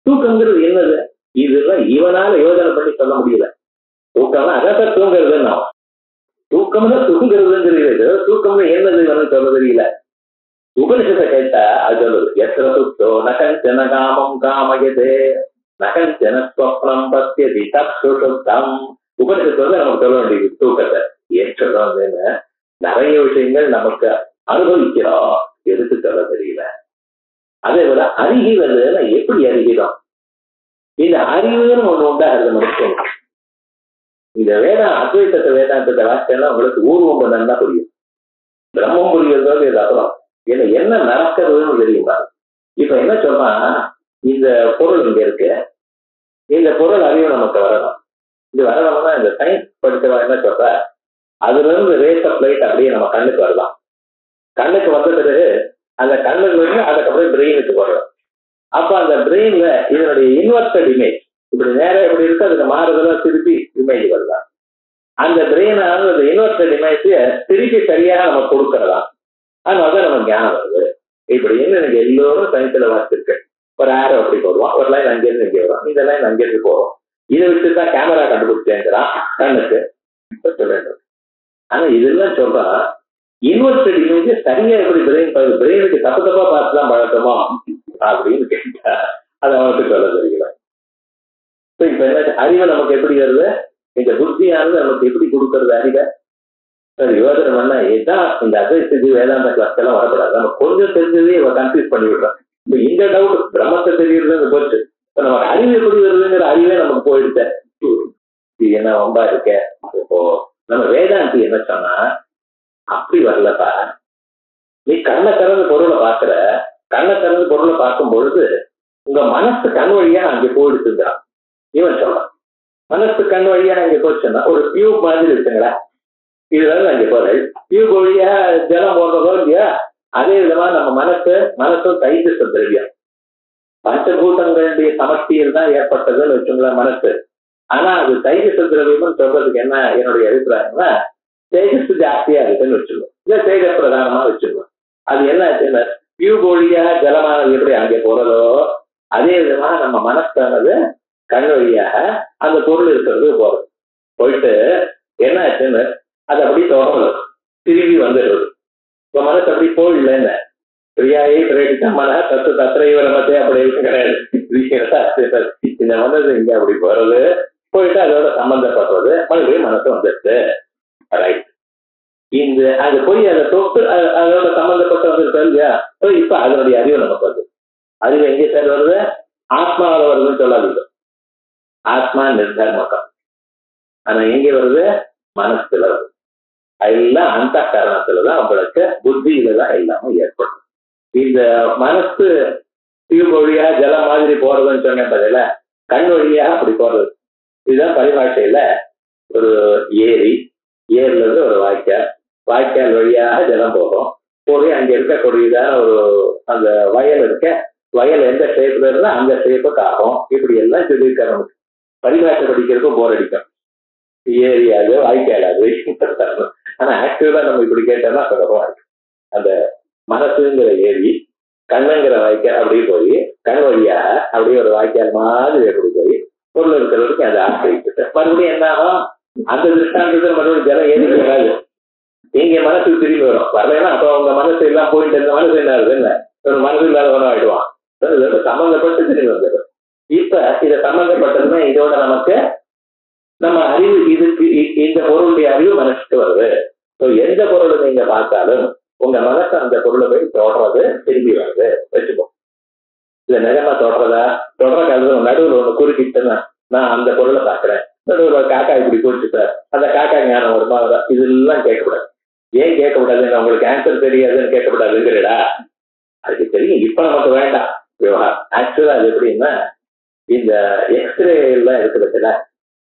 தூக்கம்ங்கிறது என்னது? இதுதான் இவனால யோசனை பண்ணி சொல்ல முடியல. தூக்கம்னா அதான் தூங்குறதுன்னா, தூக்கம்னா தூங்குறதுங்கிறது. தூக்கம்னு என்னது சொல்ல தெரியல. உபனிஷத்தை கேட்டா அது சொல்லுது, எத்தனை சுத்தோ நகஞ்சன காமம் காமயதே நகஞ்சன ஸ்வப்னம் பத்தியதி தத் சுஷுப்தம். உபனிஷத்து வந்து நமக்கு சொல்ல வேண்டியது தூக்கத்தை ஏற்றதுன்னு. நிறைய விஷயங்கள் நமக்கு அனுபவிக்கிறோம், எதுக்கு சொல்ல தெரியல. அதே போல அறிகிறதுன்னா எப்படி அறிகிறோம்? இந்த அறிவுன்னு ஒண்ணு உண்டாகிறது மனுஷன். இந்த அத்வைத்தத்தை வேதாந்தத்தை வாசிச்சா உங்களுக்கு ஊர்வம் பண்ணா புரியும், பிரம்மம் புரியுறதோடு இது அப்புறம் என்ன நடக்கிறதுன்னு தெரியுமா? இப்ப என்ன சொன்னா, இந்த பொருள் இங்க இருக்கு, இந்த பொருள் அறிவு நமக்கு வரணும். இது வரணும்னா இந்த சயின்ஸ் படிச்சவா என்ன சொல்ற, அதுல இருந்து ரேஸ் ஆஃப் லைட் அப்படியே நம்ம கண்ணுக்கு வரலாம். கண்ணுக்கு வந்த பிறகு அந்த கண்ணுக்கு வந்து அதுக்கப்புறம் பிரெயினுக்கு வரும். அப்ப அந்த பிரெயின்ல இதனுடைய இன்வெர்டட் இமேஜ் இப்படி நேரம் எப்படி இருக்கு, அதுக்கு மாறுதலா திருப்பி இமேஜ் வரலாம். அந்த பிரெயினான அந்த இன்வெர்டட் இமேஜ் திருப்பி சரியாக நம்ம கொடுக்கறதா, அதனாலதான் நம்ம ஞானம் வருது. இப்படி என்ன எனக்கு எல்லோரும் சயின்ஸ்ல வாசிச்சிருக்கு. ஒரு ஆரோ அப்படி போடுவான், ஒரு லைன் அங்கிருந்து இங்கே வரும், இந்த லைன் அங்கிருந்து போவோம். இதை வச்சுதான் கேமரா கண்டுபிடிச்சேங்கிறான் கண்ணுக்கு சொல்ல வேண்டும். ஆனா இதெல்லாம் சொல்றான் இன்வெர்டட் இமேஜ் சரியா எப்படி பிரெயினுக்கு தப்பு தப்பா பார்த்துதான் பழக்கமா அப்படின்னு கேட்டா அது அவனுக்கு சொல்ல தெரியல. இப்ப என்ன அறிவை நமக்கு எப்படி வருது? இந்த புத்தியானது நமக்கு எப்படி கொடுக்கறது அறிவை? யோசனை பண்ணா இதுதான் இந்த அத்வைத வேதாந்த கிளாஸ் எல்லாம் வரப்படாது. நம்ம கொஞ்சம் தெரிஞ்சதே கன்ஃபியூஸ் பண்ணி விடுறோம். இப்ப இந்த டவுட் பிரம்மத்தை தெரியுறது போச்சு. இப்ப நமக்கு அறிவு எப்படி வருதுங்கிற அறிவே நமக்கு போயிடுச்ச. இது என்ன ரொம்ப இருக்க. இப்போ நம்ம வேதாந்தி என்ன சொன்னா, அப்படி வரலப்பா, நீ கண்ணை திறந்து பொருளை பாக்குற, கண்ணை திறந்து பொருளை பார்க்கும் பொழுது உங்க மனசு கண் வழியா அங்கே போயிடுச்சுங்கிறான். இவன் சொல்றான் மனசு கண் வழியா அங்கே போச்சுன்னா ஒரு டியூப் மாதிரி இருக்குங்களா, இதுல அங்கே போறது டியூப் வழியா ஜலம் போடுறதோ இல்லையா, அதே விதமா நம்ம மனசும் தைஜச திரவியம் பஞ்சபூதங்களுடைய சமஷ்டியில் தான் ஏற்பட்டதுன்னு வச்சுங்களேன் மனசு. ஆனா அது தைஜச திரவியம்னு சொல்றதுக்கு என்ன என்னுடைய அபிப்பிராயம்னா, தேஜஸ் ஜாஸ்தியா இருக்குன்னு வச்சுக்கணும், இல்ல தேஜ பிரதானமா வச்சுக்கணும். அது என்ன ஆச்சுன்னா டியூப் வழியா ஜலமானது எப்படி அங்கே போறதோ அதே விதமா நம்ம மனசானது கண் வழியாக அந்த பொருள் இருக்கிறது போறது. போயிட்டு என்ன ஆச்சுன்னு அது அப்படி தொடர்ந்து திரும்பி வந்துடுறது. இப்ப மனசு அப்படி போயிடலன்னு பிரியாயை பிரேடிச்சா மன தத்து தத்திரைவரமத்தே அப்படி கிடையாது. இந்த மனசு இங்க அப்படி போறது, போயிட்டு அதோட சம்பந்தப்படுறது, மறுபடியும் மனசு வந்துடுது. ரைட். இந்த அது போய் அதை தொட்டு அதோட சம்பந்தப்பட்டு வந்துருக்கு இல்லையா, இப்ப அதனுடைய அறிவு நமக்கு வருது. அறிவு எங்கே சார் வருது? ஆத்மாவில் வருதுன்னு சொல்லாதீங்க. ஆத்மா நிர்தர்மகம். ஆனா எங்க வருது? மனசுல வருது. எல்லாம் அந்த காரணத்துலதான் உங்களுக்கு புத்தியில தான் எல்லாமே ஏற்படும். இந்த மனசு டியூப் வழியா ஜலம் மாதிரி போறதுன்னு சொன்ன பதில கண் வழியா அப்படி போறது. இதுதான் பரிபாஷையில ஒரு ஏரில இருந்து ஒரு வாய்க்கால் வழியாக ஜலம் போகும். போய் அங்க இருக்கக்கூடியதான ஒரு அந்த வயல் இருக்க, வயல் எந்த ஷேப்ல இருந்தா அந்த ஷேப்புக்கு ஆகும். இப்படி எல்லாம் சொல்லியிருக்காங்க. பரிபாஷை படிக்கிறதுக்கும் போர் அடிக்கும். ஏரியாது வாய்க்காலாது. ஆனா ஆக்சுவலா நம்ம இப்படி கேட்டோம்னா சுலபமா இருக்கு. அந்த மனசுங்கிற ஏரி கண்ணுங்கிற வாய்க்கால் அப்படியே போய் கண் வழியாக அப்படியே ஒரு வாய்க்கால் மாதிரி எப்படி போய் பொருள் இருக்கிறதுக்கு அதை ஆசிரியிட்டு மறுபடியும் என்ன ஆகும்? அந்த திருஷ்டாந்தத்தில் மறுபடியும் ஜலம் ஏறிக்க வராது. நீங்க மனசுக்கு திரும்பி வரும். வரலைன்னா அப்ப அவங்க மனசு எல்லாம் போயிட்டு இருந்த மனசு என்ன ஆகுது, என்ன ஒரு மனசு இல்லாதவனும் ஆயிடுவான். இதோட சம்பந்தப்பட்டு திரும்பி வந்துடும். இப்ப இதை சம்பந்தப்பட்டதுன்னா இதோட நமக்கு நம்ம அறிவு, இதுக்கு இந்த பொருளுடைய அறிவு மனசுக்கு வருது. எந்த பொருளை நீங்க பார்த்தாலும் உங்க மனசு அந்த பொருளை போய் தொடர்றது திரும்பி வருது வச்சுப்போம். இதை நிஜமா தொடர்ற கழுது நடுவில் ஒண்ணு குறுக்கிட்டுன்னா நான் அந்த பொருளை பார்க்கிறேன், நடுவில் காக்கா இப்படி குடிச்சுட்டார், அந்த காக்கா ஞானம் வருமா, இதெல்லாம் கேட்கக்கூடாது. ஏன் கேட்கக்கூடாதுன்னு உங்களுக்கு ஆன்சர் தெரியாதுன்னு கேட்கக்கூடாதுங்கிறடா, அதுக்கு தெரியும். இப்ப நமக்கு வேண்டாம் விவகாரம். ஆக்சுவலா அது எப்படின்னா, இந்த எக்ஸ்ரே எல்லாம் இருக்குதுல,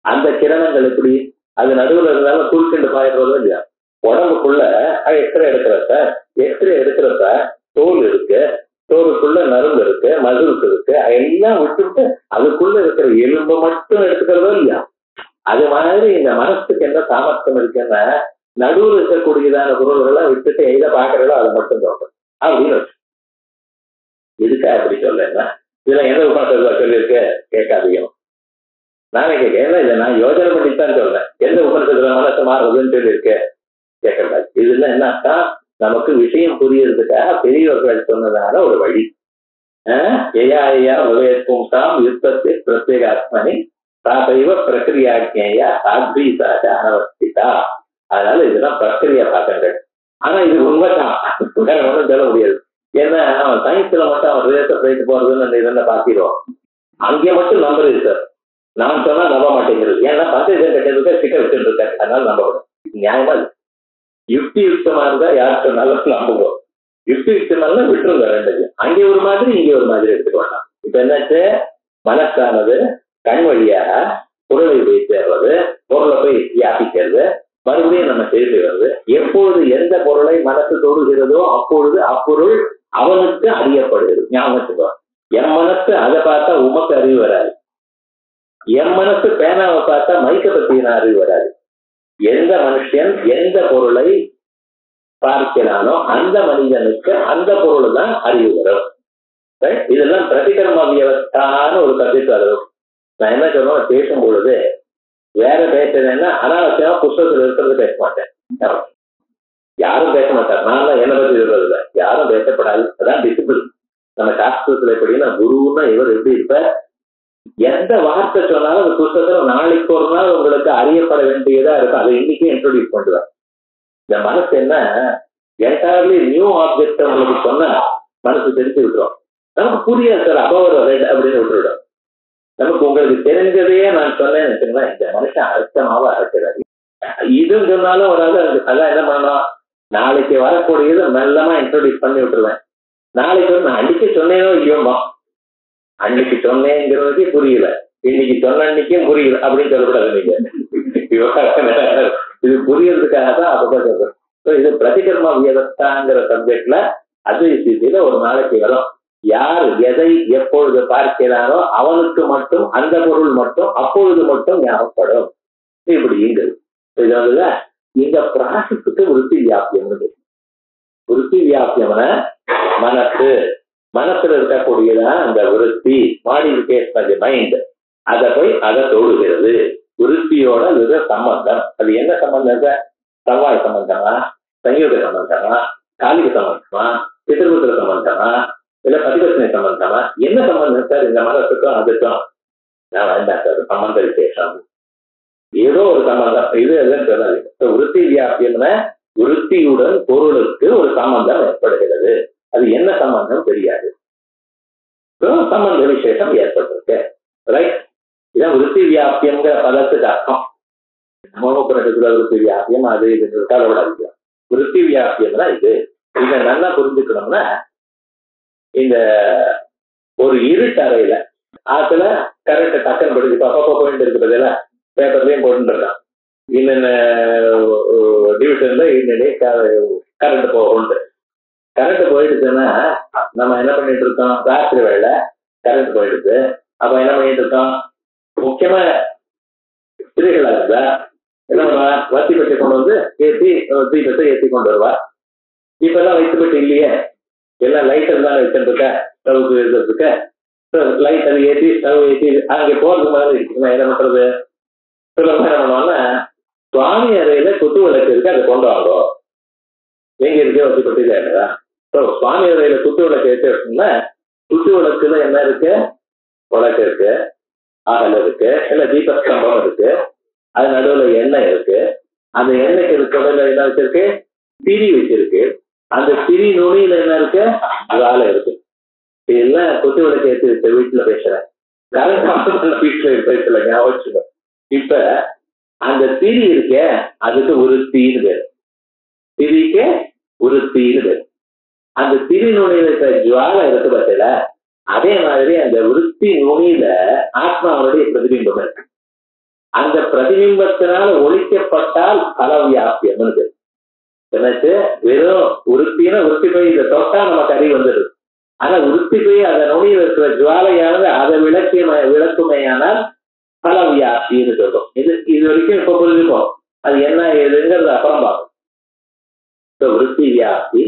அந்த கிரணங்கள் எப்படி அது நடுவில் இருந்தாலும் குறுக்கிண்டு பாயிடுறதும் இல்லையா. உடம்புக்குள்ள எக்ஸ்ரே எடுக்கிறப்ப தோல் இருக்கு, தோலுக்குள்ள நரம்பு இருக்கு, மசில்ஸ் இருக்கு, எல்லாம் விட்டுவிட்டு அதுக்குள்ள இருக்கிற எலும்பு மட்டும் எடுத்துக்கிறதும் இல்லையா. அது மாதிரி இந்த மனசுக்கு என்ன சாமர்த்தியம் இருக்குன்னா, நடுவில் இருக்கக்கூடியதான பொருள்களை விட்டுட்டு எதை பாக்குறதோ அதை மட்டும் தோணும் அப்படின்னு வச்சு. இதுக்கா அப்படி சொல்லேன்னா இதெல்லாம் எந்த உபநிஷத்துல சொல்லியிருக்கு கேட்காதீங்க. நானே கேட்க இதை நான் யோசனை பண்ணித்தான் சொல்றேன். எந்த உபநிஷத்துல மனசு மாறுறதுன்னு சொல்லியிருக்கு கேட்கக்கூடாது. இதுல என்னன்னா நமக்கு விஷயம் புரியறதுக்காக பெரியவர்கள் சொன்னதான ஒரு வழி. ஏயா உபயத்பும்சாம் யுத்தத்தை பிரத்யேக ஆத்மனி தாத்தைவ பிரக்கிரியாஜ்ஞேயா சாத்வீசாக அனவஸ்திதா. அதனால இதெல்லாம் பிரக்கிரியா பாக்கங்கள். ஆனா இது உண்மைதான், வேற ஒன்றும் சொல்ல முடியாது. ஏன்னா அவன் சயின்ஸ்ல மட்டும் அவன் ரிலேஷன் போயிட்டு போறதுன்னு இதெல்லாம் பாத்திடுவோம். அங்கே மட்டும் நம்புறது சார், நான் சொன்னா நம்ப மாட்டேங்கிறது. ஏன்னா பார்த்து இதை கட்டதுக்கு ஸ்டிக்கர் வச்சுட்டு இருக்காரு, அதனால நம்பப்படும். நியாயமா யுக்தி யுக்தமா இருந்தா யார் சொன்னாலும் நம்புவோம். யுக்தி யுக்தமானா விட்டுருங்க ரெண்டு. அங்கே ஒரு மாதிரி இங்கே ஒரு மாதிரி எடுத்துக்க வேண்டாம். இப்ப என்னாச்சு, மனசானது கண் வழியாக பொருளை போய் சேர்றது, பொருளை போய் வியாபிக்கிறது, மறுபடியும் நம்ம திரும்பி வருது. எப்பொழுது எந்த பொருளை மனசு தொடுகிறதோ அப்பொழுது அப்பொருள் அவனுக்கு அறியப்படுகிறது. ஞாபகத்துக்கு என் மனசு அதை பார்த்தா உமக்கு அறிவு வராது, என் மனசு பேனாவை பார்த்தா மைக்க பத்தின அறிவு வராது. எந்த மனுஷன் எந்த பொருளை பார்க்கிறானோ அந்த மனிதனுக்கு அந்த பொருள் தான் அறிவு வரும். இதெல்லாம் பிரதிகர்ம வியவஸ்தான்னு ஒரு சப்ஜெக்ட் வரும். நான் என்ன சொல்றேன், பேசும் பொழுது வேற பேசுறேன்னா அனாவசியமா புத்தகத்துல இருக்கிறது பேச மாட்டேன். யாரும் பேச மாட்டார், நான் என்னை பத்தி சொல்றது இல்லை, யாரும் பேசப்படாது. அதான் டிசிப்ளின். நம்ம சாஸ்திரத்துல எப்படின்னா, குருன்னா இவர் எப்படி இருப்ப, எந்த வார்த்தை சொன்னாலும் அந்த புத்தகத்துல நாளைக்கு ஒரு நாள் உங்களுக்கு அறியப்பட வேண்டியதா இருக்கும். அதை இன்னைக்கு இன்ட்ரோடியூஸ் பண்ணுவேன். இந்த மனசு என்ன என்டையர்லி நியூ ஆப்ஜெக்ட் உங்களுக்கு சொன்னா மனசு தெரிஞ்சு விட்டுரும். நமக்கு புரியாது சார், அபவரம் ரெட் அப்படின்னு விட்டுவிடும். நமக்கு உங்களுக்கு தெரிஞ்சதையே நான் சொன்னேன்னு வச்சுங்களேன், இந்த மனுஷன் அர்த்தமாவ அரைக்கிறாரு. இதுன்னு சொன்னாலும் வராது. அதான் என்ன பண்ணணும், நாளைக்கு வரக்கூடியது மெல்லமா இன்ட்ரோடியூஸ் பண்ணி விட்டுருவேன். நாளைக்கு நான் அன்னைக்கு சொன்னேனோ இல்லையோமா, அன்னைக்கு சொன்னேங்கிறதுக்கே புரியல, இன்னைக்கு சொன்ன அன்னைக்கும் புரியல அப்படின்னு சொல்லக்கூடாது. நீங்க இது புரியறதுக்காக தான் அப்பதான் சொல்றேன். இது பிரதிகர்ம வியவஸ்தாங்கிற சப்ஜெக்ட்ல அத்வைதத்துல ஒரு நாளைக்கு வரும். யார் எதை எப்பொழுது பார்க்கிறாரோ அவனுக்கு மட்டும் அந்த பொருள் மட்டும் அப்பொழுது மட்டும் ஞாபகப்படும். இப்படிங்கிறது இதுல இந்த பிராசத்துக்கு விருத்தி வியாபியம். விருத்தி வியாபியம்னா மனசுல இருக்கக்கூடியதான் அந்த விருத்தி, மாடிஃபிகேஷன் மைண்ட், அதை போய் அதை தொடுகிறது. விருத்தியோட இது சம்பந்தம். அது என்ன சம்பந்தம்? செவ்வாய் சம்பந்தமா, சங்கீத சம்பந்தமா, காலிக சம்பந்தமா, பிதர்புத்திர சம்பந்தமா, இல்ல பதிபத்னி சம்பந்தமா? என்ன சம்பந்தம் சார் இந்த மனசுக்கும் அதுக்கும்? நான் வேண்டாம் சார், சம்பந்த விசேஷம் ஏதோ ஒரு சம்பந்தம், இது எதுன்னு சொல்லாதீங்க. விருத்தி வியாபியம்னா விருத்தியுடன் பொருளுக்கு ஒரு சம்பந்தம் ஏற்படுகிறது. அது என்ன சம்பந்தம் தெரியாது, சம்பந்த விசேஷம் ஏற்பட்டிருக்கு. ரைட்? இதான் விருத்தி வியாபியம்ங்கிற பதத்துக்கு அர்த்தம். விருத்தி வியாபியம் அது இது கலவடாது. விருத்தி வியாபியம் தான் இது. இதை நல்லா புரிஞ்சுக்கணும்னா, இந்த ஒரு இருட்டறையில அதுல கரண்ட் டக்குன்னு படிச்சு பாப்பா போயிட்டு இருக்கிறதுல பேப்பர்லயும் போட்டு இருக்கான், இன்னென்ன டிவிஷன்ல இன்னே கரண்ட் போகும்ட்டு. கரண்ட் போயிடுச்சுன்னா நம்ம என்ன பண்ணிட்டு இருக்கோம், ராத்திரி வேலை கரண்ட் போயிடுச்சு. அப்ப என்ன பண்ணிட்டு இருக்கோம், முக்கியமா ஸ்திரீகளா இருந்தா என்ன பண்ணுவா, வத்தி பெட்டி கொண்டு வந்து ஏற்றி தீபத்தை ஏற்றி கொண்டு வருவா. இப்ப எல்லாம் வைத்து பெட்டி இல்லையே, எல்லாம் லைட் இருந்தாலும் வச்சுருக்க, ஸ்டவ்க்கு இருக்கிறதுக்கு லைட் அது ஏற்றி ஸ்டவ் ஏற்றி அங்கே போறதுக்கு மாதிரி இருக்குன்னா என்ன பண்றது, சில என்ன பண்ணுவாங்கன்னா சுவாமி அறையில குத்து விளக்கு இருக்கு, அதை கொண்டு வாங்கோ. எங்க இருக்கே வச்சுப்பட்டு சுவாமி அறையில குத்து விளக்கு ஏற்றோம்னா குத்து விளக்குல என்ன இருக்கு? விளக்கு இருக்கு, அகல் இருக்கு, இல்ல தீபஸ்தம்பம் இருக்கு, அது நடுவுல எண்ணெய் இருக்கு. அந்த எண்ணெய்க்கு இருக்கிறதுல என்ன வச்சிருக்கு? திரி வச்சிருக்கு. அந்த திரி நுனியில என்ன இருக்கு? வேலை இருக்கு. இதெல்லாம் குத்து விளக்கு ஏற்றி வச்ச வீட்டுல பேசுறேன், கரெக்ட் வீட்டுல பேசல, ஞாபகம். இப்ப அந்த திரி இருக்க, அதுக்கு ஒரு தீனு பேர், திரிக்கு ஒரு தீனு பேர். அந்த திரி நுனியில இருக்கிற ஜுவாலை இருக்கு பார்த்தல, அதே மாதிரி அந்த விருத்தி நுனியில ஆத்மாவுடைய பிரதிபிம்பம் இருக்கு. அந்த பிரதிபிம்பத்தினால ஒழிக்கப்பட்டால் பலவியாபியம் இருக்கு. எனக்கு வெறும் உறுத்தின உறுத்தி போய் இதை தொட்டா நமக்கு அறிவு வந்துடுது. ஆனா உறுத்தி போய் அந்த நுனியில் இருக்கிற ஜுவாலையானது அதை விளக்குமையானால் பலவியாப்தின்னு சொல்றோம். இது வரைக்கும் இப்ப புரிஞ்சுப்போம், அது என்ன ஏதுங்கிறது அப்புறம் பார்ப்போம். விருத்தி வியாப்தி,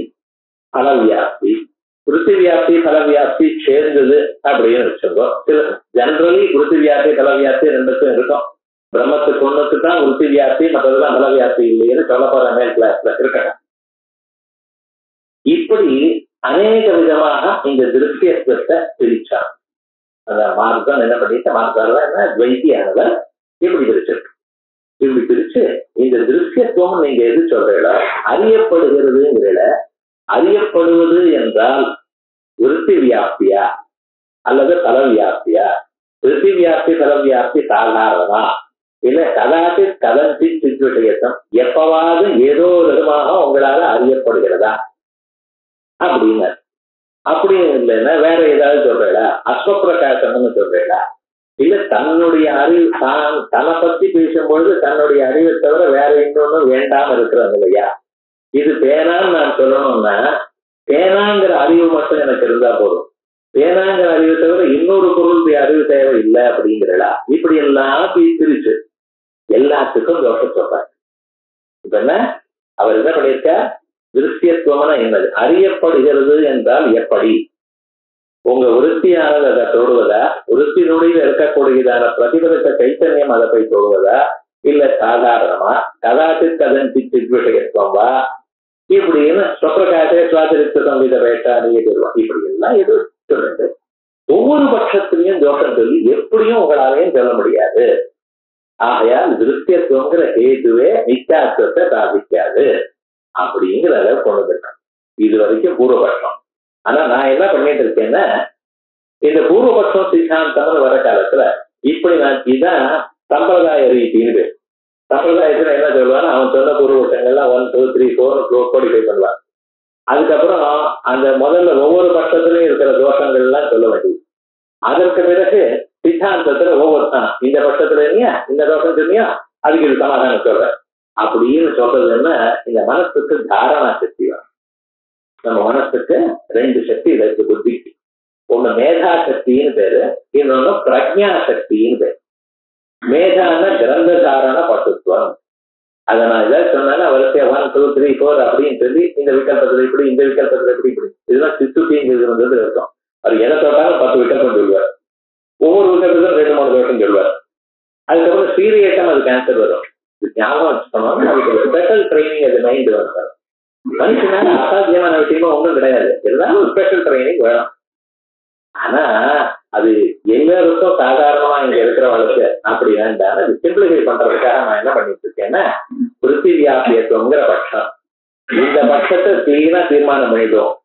பலவியாப்தி, விருத்தி வியாப்தி பலவியாப்தி சேர்ந்தது அப்படின்னு வச்சுக்கோ. சில ஜெனரலி விருத்தி வியாப்தி பலவியாப்தி ரெண்டுக்கும் இருக்கும். பிரம்மத்துக்கு ஒண்ணுக்கு தான் விருத்தி வியாப்தி, மற்றதுதான் பலவியாப்தி இல்லைன்னு சொல்ல போற மேல் கிளாஸ்ல இருக்கணும். இப்படி அநேக விதமாக இந்த திருஷ்யத்துவத்தை பிரிச்சாங்க. அந்த மார்க்கம் என்ன பண்ணிட்டு, மார்க்கால என்ன துவைத்தியானவர் இப்படி பிரிச்சிருக்கு. இப்படி பிரிச்சு இந்த திருஷ்யத்துவம் நீங்க எது சொல்றீங்களோ அறியப்படுகிறதுங்கிற, அறியப்படுவது என்றால் விருத்தி வியாப்தியா அல்லது பலவியாப்தியா? விருத்தி வியாப்தி பலவியாப்தி சாதாரணமா, இல்ல கதாச்சி கதந்தி சித்விஷயத்தம் எப்பவாவது ஏதோ விதமாக உங்களால அறியப்படுகிறதா அப்படின்னு. அப்படின்னு இல்லைன்னா வேற ஏதாவது சொல்றீங்களா? அஸ்வப்பிரகாசம்னு சொல்றீங்களா? இல்ல தன்னுடைய அறிவு, தான் தன்னை பத்தி பேசும்பொழுது தன்னுடைய அறிவை தவிர வேற இன்னொன்னு வேண்டாம இருக்கிறது இல்லையா? இது பேனான்னு நான் சொல்லணும்னா பேனாங்கிற அறிவு மட்டும் எனக்கு இருந்தா போதும், பேனாங்கிற அறிவை தவிர இன்னொரு பொருளுடைய அறிவு தேவை இல்லை அப்படிங்கிறா. இப்படி எல்லாம் பிரிச்சு எல்லாத்துக்கும் தோஷம் சொல்றாங்க. இப்ப என்ன அவர் என்ன பண்ணியிருக்கார்? திருஷ்யத்துவம்னா என்னது? அறியப்படுகிறது என்றால் எப்படி? உங்க விருத்தியானது அதை தொடுவதா, விருத்தினுடைய இருக்கக்கூடியதான பிரதிபலித்த சைத்தன்யம் அதை போய் தொடுவதா, இல்ல சாதாரணமா கதாச்சி கதந்தி சித்விஷயத்துவம்பா, இப்படின்னு சொப்பிரகாசே சுவாசரித்த சங்கீத பேட்டா நீங்க தருவான். இப்படி எல்லாம் எது சொல்லுங்க. ஒவ்வொரு பட்சத்திலையும் தோஷம் சொல்லி எப்படியும் உங்களாலையும் சொல்ல முடியாது. ஆகையால் திருஷ்யத்துவங்கிற ஹேதுவே நித்தியாத்துவத்தை சாதிக்காது அப்படிங்கிறத கொண்டு வந்திருக்கேன். இது வரைக்கும் பூர்வபட்சம். ஆனா நான் என்ன பண்ணிட்டு இருக்கேன்னா, இந்த பூர்வபட்சம் சித்தாந்தம்னு வர காலத்துல இப்படி நான் இதான் சம்பிரதாய ரீதின்னு. சம்பிரதாயத்துல என்ன சொல்லுவான்னு அவன் சொன்ன பூர்வபட்சங்கள்லாம் 1, 2, 3, 4 கோடிஃபை பண்ணுவான். அதுக்கப்புறம் அந்த முதல்ல ஒவ்வொரு பட்சத்திலையும் இருக்கிற தோஷங்கள் எல்லாம் சொல்ல வேண்டியது. அதற்கு பிறகு சித்தாந்தத்துல ஒவ்வொருத்தான் இந்த பட்சத்துல இல்லையா, இந்த தோஷம் சொன்னியா, அதுக்கு இது சமாதானம் சொல்ற அப்படின்னு சொல்றது என்ன? இந்த மனசுக்கு தாரணா சக்தி வரும். நம்ம மனசுக்கு 2 சக்தி இருக்கு புத்திக்கு. ஒண்ணு மேதா சக்தின்னு பேரு, இன்னொன்னு பிரக்ஞா சக்தின்னு பேரு. மேதான கிரந்த தாரண பட்டுத்துவம். அதை நான் ஏதாவது சொன்னாலும் அவருக்கு 1, 2, 3, 4 அப்படின்னு சொல்லி இந்த விகல்பத்துல இப்படி, இந்த விகல்பத்துல எப்படி இப்படி, இதுதான் சித்துத்திங்கிறது வந்து இருக்கும். அவர் எதை தொட்டாலும் 10 விகல்பம் சொல்லுவார். ஒவ்வொரு விகல்பத்திலும் 2-3 தோஷம் சொல்லுவார். அதுக்கப்புறம் சீரியேட்டம் அது கேன்சர் வரும். ஞாபகம் வச்சுக்கணும். அதுக்கு ஸ்பெஷல் ட்ரைனிங் அது மைண்ட் வரும். மனுஷனால அசாத்தியமான விஷயமா ஒன்றும் கிடையாது, எல்லாரும் ஒரு ஸ்பெஷல் ட்ரைனிங் வேணும். ஆனா அது எல்லாருக்கும் சாதாரணமா இங்க இருக்கிறவங்களுக்கு அப்படி வேண்டாம். அது சிம்பிளிஃபை பண்றதுக்காக நான் என்ன பண்ணிட்டு இருக்கேன்னா, விருத்தி வியாபியத்துவங்கிற பட்சம், இந்த பட்சத்தை கிளீனா தீர்மானம் பண்ணிடுவோம்.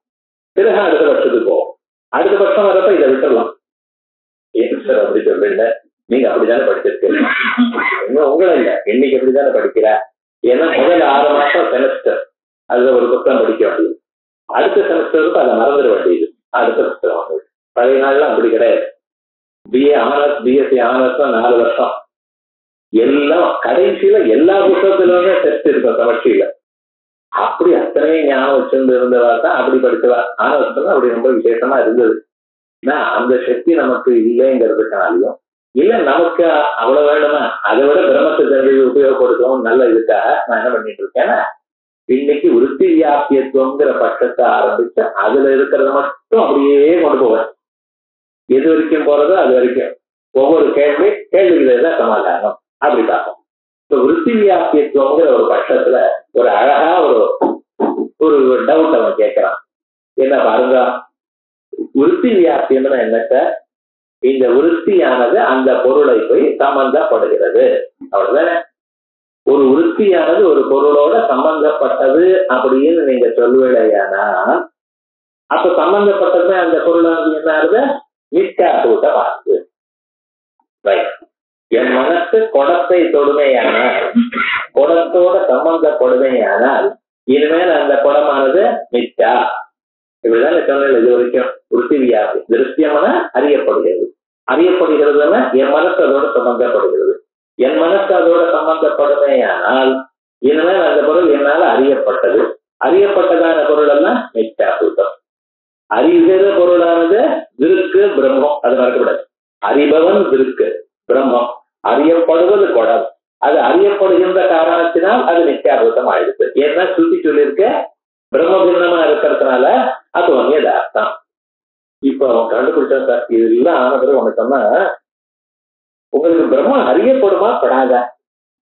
பிறகு அடுத்த பட்சத்துக்கு போவோம். அடுத்த பட்சம் வரப்ப இதை விட்டுடலாம். ஏன் சார் அப்படி சொல்றீங்க? நீங்க அப்படித்தானே படிச்சிருக்கீங்க. இன்னும் உங்களை இல்லை, இன்னைக்கு எப்படித்தானே படிக்கிற? ஏன்னா முதல் 6 மாசம் செமஸ்டர், அதுல ஒரு புத்தகம் படிக்க வேண்டியது. அடுத்த செமஸ்டருக்கு அதை மறந்துட வேண்டியது. அடுத்த புத்தகம் பழைய நாள்லாம் அப்படி கிடையாது. பிஏ ஆனர்ஸ், பிஎஸ்சி ஆனர்ஸ் 4 வருஷம். எல்லாம் கடைசியில எல்லா புத்தகத்திலுமே டெஸ்ட் இருக்கும் சமர்ச்சியில. அப்படி அத்தனையும் ஞாபகம் வச்சுட்டு இருந்தவா தான் அப்படி படிச்சவா. ஆனர்ஸ் அப்படி ரொம்ப விசேஷமா இருந்தது. அந்த சக்தி நமக்கு இல்லைங்கிறதுனாலையும், இல்ல நமக்கு அவ்வளவு வேணுமா, அதை விட பிரம்மத்தை தெரிஞ்சு உபயோகப்படுத்தவும் நல்ல இதுக்காக நான் என்ன பண்ணிட்டு இருக்கேன்னா, இன்னைக்கு விருத்தி வியாபியத்துவங்கிற பட்சத்தை ஆரம்பிச்சு அதுல இருக்கிறத மட்டும் அப்படியே கொண்டு போவேன். எது வரைக்கும் போறதோ அது வரைக்கும் ஒவ்வொரு கேள்விக்கு தான் சமாதானம் அப்படி பார்ப்போம். விருத்தி வியாபியத்துவங்கிற ஒரு பட்சத்துல ஒரு அழகா ஒரு டவுட் அவன் கேட்கிறான். என்ன பாருங்க, விருத்தி வியாபியம்னா என்னத்த? இந்த விருத்தியானது அந்த பொருளை போய் சம்பந்தப்படுகிறது, அவ்வளவுதானே. ஒரு விருத்தியானது ஒரு பொருளோட சம்பந்தப்பட்டது அப்படின்னு நீங்க சொல்லுவீங்கன்னா, அப்ப சம்பந்தப்பட்டது அந்த பொருளானது என்ன ஆகுது? மித்யாபூதமாகுது. என் மனசு குடத்தை தொடுமையானால், குடத்தோட சம்பந்தப்படுமையானால், இனிமேல் அந்த குடமானது மித்யா. இப்படிதான் சொன்னேன். இது வரைக்கும் விருத்தி வியாபி திருஷ்யமான அறியப்படுகிறது. அறியப்படுகிறதுனா என் மனசு அதோட சம்பந்தப்படுகிறது. என் மனசு அதோட சம்பந்தப்படுமையானால் இனிமேல் அந்த பொருள் என்னால அறியப்பட்டது. அறியப்பட்டதான பொருள் எல்லாம் மித்யாபூதம். அறிகிற பொருளானது திருக்கு பிரம்மம். அது மறக்கக்கூடாது. அறிபவன் திருக்கு பிரம்மம், அறியப்படுவது குடம். அது அறியப்படுகின்ற காரணத்தினால் அது மித்யாபூதம் ஆயிடுது. ஏன்னா சுத்தி சொல்லியிருக்க பிரம்ம பின்னமா இருக்கிறதுனால அது வந்து அர்த்தம். இப்ப அவன் கண்டுபிடிச்சான் சார், இது எல்லாம் ஆன பிறகு உனக்கு சொன்னா, உங்களுக்கு பிரம்மம் அறியப்படுமா படாதா?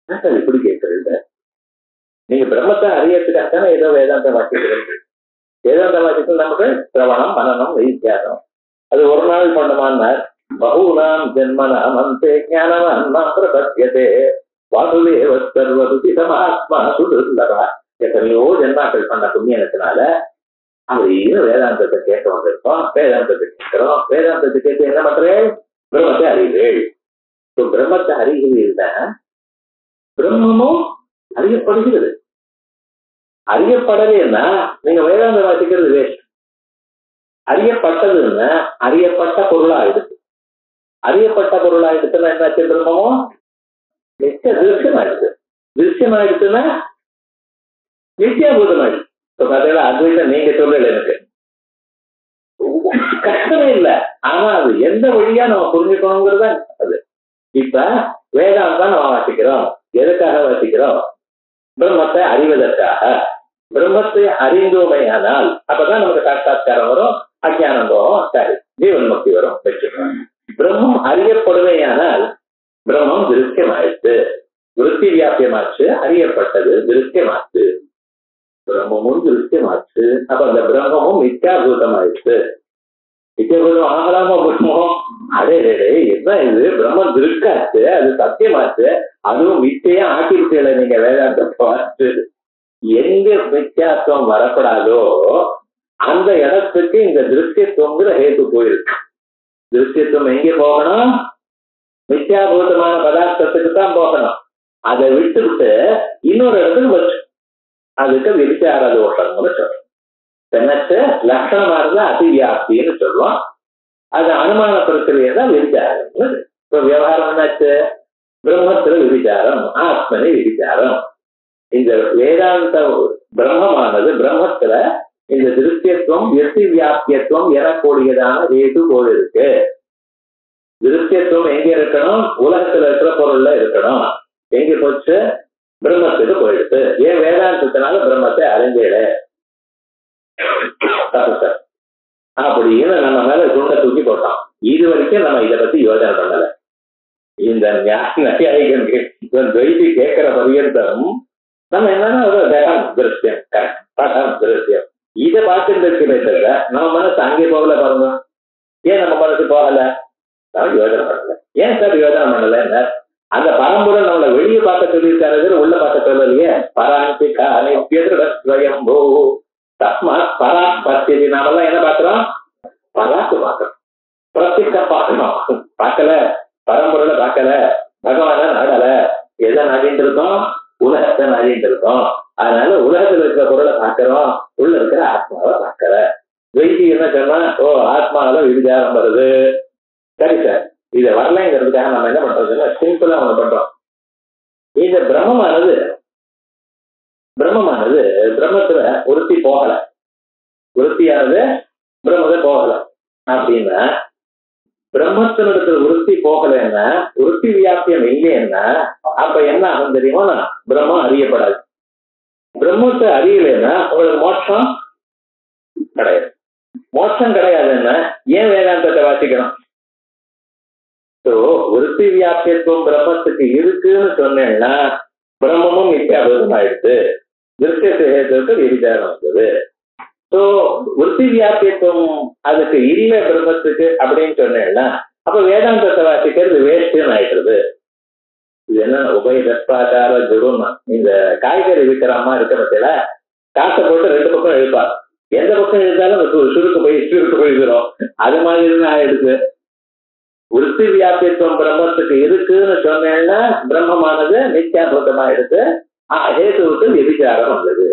சார் இப்படி கேட்கறது, நீங்க பிரம்மத்தை அறியறதுக்காகத்தானே ஏதோ வேதாந்த வாசிக்கிறது. வேதாந்த வாசிக்கிறது நமக்கு சிரவணம் மனனம் வைத்தியாசம். அது ஒரு நாள் பண்ணமானார். பகூனாம் ஜென்மனாம் அந்தே ஞானவான் பிரபத்யதே வாசுதேவ சர்வதுதிதமாத்மா சுதுர்லபா. எத்தனையோ ஜென்மாக்கள் பண்ண புண்ணியத்தினால அப்படின்னு வேதாந்தத்தை கேட்க வந்திருக்கோம். வேதாந்தத்தை கேட்கிறோம். வேதாந்தத்தை கேட்டு என்ன பண்றேன்? பிரம்மத்தை அறிவேள். பிரம்மத்தை அறிகிறீர்கள், பிரம்மமும் அறியப்படுகிறது. அறியப்படலைன்னா நீங்க வேதாந்த வாசிக்கிறது வேஸ்ட். அறியப்பட்டதுன்னா அறியப்பட்ட பொருளா எடுத்து, அறியப்பட்ட பொருளா எடுத்துன்னா என்னாச்சு? பிரம்மமும் திருஷ்யம் ஆயிடுது. திருஷ்யம் ஆயிடுச்சுன்னா நித்தியாபூதம் ஆயிடுச்சு. இப்ப பாத்தீங்கன்னா அத்வைதம் நீங்க சொல்லல, எனக்கு கஷ்டமே இல்லை. ஆனா அது எந்த வழியா நம்ம புரிஞ்சுக்கணுங்கிறதா அது. இப்ப வேதாந்தம் நம்ம வாசிக்கிறோம். எதுக்காக வாசிக்கிறோம்? பிரம்மத்தை அறிவதற்காக. பிரம்மத்தை அறிந்தோமையானால் அப்பதான் நமக்கு சாட்சாத்காரம் வரும், அஜ்ஞானம் போகும், சரி ஜீவன் முக்தி வரும், வச்சுக்கணும். பிரம்மம் அறியப்படுமையானால் பிரம்மம் திருஷ்யமாயிடுச்சு, விருத்தி வியாபியமாச்சு, அறியப்பட்டது திருஷ்யமாச்சு, பிரம்மமும் திருஷ்யமாச்சு. அப்ப அந்த பிரம்மமும் மித்யாபூதமாயிடுச்சு. மித்யாபூதம் ஆகலாமா பிரம்மம்? அடே என்ன இது, பிரம்மம் திருக்காச்சு, அது சத்தியமாச்சு, அதுவும் மித்தையா ஆக்கிவிட்டீங்கள நீங்க வேதாந்தத்தை பார்த்து. எங்க வித்தியாசம் வரப்படாதோ அந்த இடத்துக்கு இந்த திருஷ்யத்துவங்கிற ஹேத்து போயிருக்கு. திருஷ்யத்துவம் எங்கே போகணும்? மித்யாபூதமான பதார்த்தத்துக்கு தான் போகணும். அதை விட்டுவிட்டு இன்னொரு இடத்துக்கு வச்சு அதுக்கு விசார தோஷம்னு சொல்றோம். தென்னச்சு லட்சணமா இருந்தா அதிவியாப்தின்னு சொல்லுவோம். அது அனுமான பிரக்கிரியை தான் விசாரம். இப்ப விவகாரம் என்னாச்சு? பிரம்மத்துல விசாரம், ஆத்மனி விசாரம். இந்த வேதாந்த பிரம்மமானது பிரம்மத்துல இந்த திருஷ்யத்துவம் விருத்தி வியாபியத்துவம் எனக்கூடியதான ஹேது போல் இருக்கு. திருஷ்யத்துவம் எங்க இருக்கணும்? உலகத்துல இருக்கிற பொருள்ல இருக்கணும். எங்க போச்சு? பிரம்மத்துக்கு போயிடுச்சு. ஏன்? வேதாந்தத்தினால பிரம்மத்தை அறிஞ்சேட அப்படின்னு நம்ம மேல குண்டை தூக்கி போட்டோம். இது வரைக்கும் நம்ம இதை பத்தி யோசனை பண்ணல. இந்த துவைதி கேட்கிற பரியந்தம் நம்ம என்னன்னா திருஷ்யம், படம் திருஷ்யம், இதை பார்த்துட்டு இருக்கிறதே தவிர நம்ம மனசு அங்கே போகல. பாருங்க, ஏன் நம்ம மனசு போகல? நம்ம யோசனை பண்ணல. ஏன் சார் யோசனை பண்ணல? என்ன அந்த பரம்புடன் நம்மளை வெளியே பார்க்க சொல்லியிருக்காரு, உள்ள பார்க்க சொல்லலையே. பராந்தி காணியம்போ தஸ்மாத் பராக் பத்தியதி. நாமெல்லாம் என்ன பார்க்கிறோம்? பராக்கு பார்க்கிறோம், பிரத்யேக பார்க்கணும். பார்க்கல, பரம்பொருளை பார்க்கல, பகவான நாடல. எதை நாடிட்டு இருக்கோம்? உலகத்தை நாடிட்டு இருக்கோம். அதனால உலகத்துல இருக்கிற பொருளை பார்க்கிறோம், உள்ள இருக்கிற ஆத்மாவை பார்க்கல. வைத்தி என்ன சொன்னா, ஓ ஆத்மாவில விசாரம் வருது. சரி சார், இதை வரலைங்கிறதுக்காக நம்ம என்ன பண்றதுன்னா சிம்பிளா ஒண்ணு பண்றோம். இந்த பிரம்மமானது பிரம்மத்துல விருத்தி போகல, விருத்தியானது பிரம்மத்தை போகல அப்படின்னா, பிரம்மத்தினிடத்துல விருத்தி போகலைன்னா, விருத்தி வியாபியம் இல்லைன்னா அப்ப என்ன ஆகும் தெரியுமா? பிரம்மம் அறியப்படாது. பிரம்மத்தை அறியலைன்னா உங்களுக்கு மோட்சம் கிடையாது. மோட்சம் கிடையாதுன்னா ஏன் வேதாந்தத்தை வாசிக்கணும்? விருத்தி வியாபியத்துவம் பிரம்மத்துக்கு இருக்குன்னு சொன்னேன்னா பிரம்மமும் மித்யாபூதம் ஆயிடுச்சு, திருஷ்ய சேகத்துக்கு விபச்சாரம் வந்தது. ஸோ விருத்தி வியாபியத்துவம் அதுக்கு இல்ல பிரம்மத்துக்கு அப்படின்னு சொன்னேன்னா அப்ப வேதாந்தத்தை வாசிக்கிறது வேஸ்ட்னு ஆயிடுறது. இது என்ன உபய தஸ்பாச்சார ஜுடுமா, இந்த காய்கறி விற்கிற அம்மா இருக்கிறதுல காசை போட்டு ரெண்டு பக்கம் இழுப்பார், எந்த பக்கம் இழுத்தாலும் சுருக்கு போயிடும். அது மாதிரி தான் ஆயிடுது. விருத்தி வியாபித்துவம் பிரம்மத்துக்கு இருக்குன்னு சொன்னேன்னா பிரம்மமானது நித்தியாபூதமாயிடுது, ஹேதுவுக்கு விபிச்சாரம் வந்தது.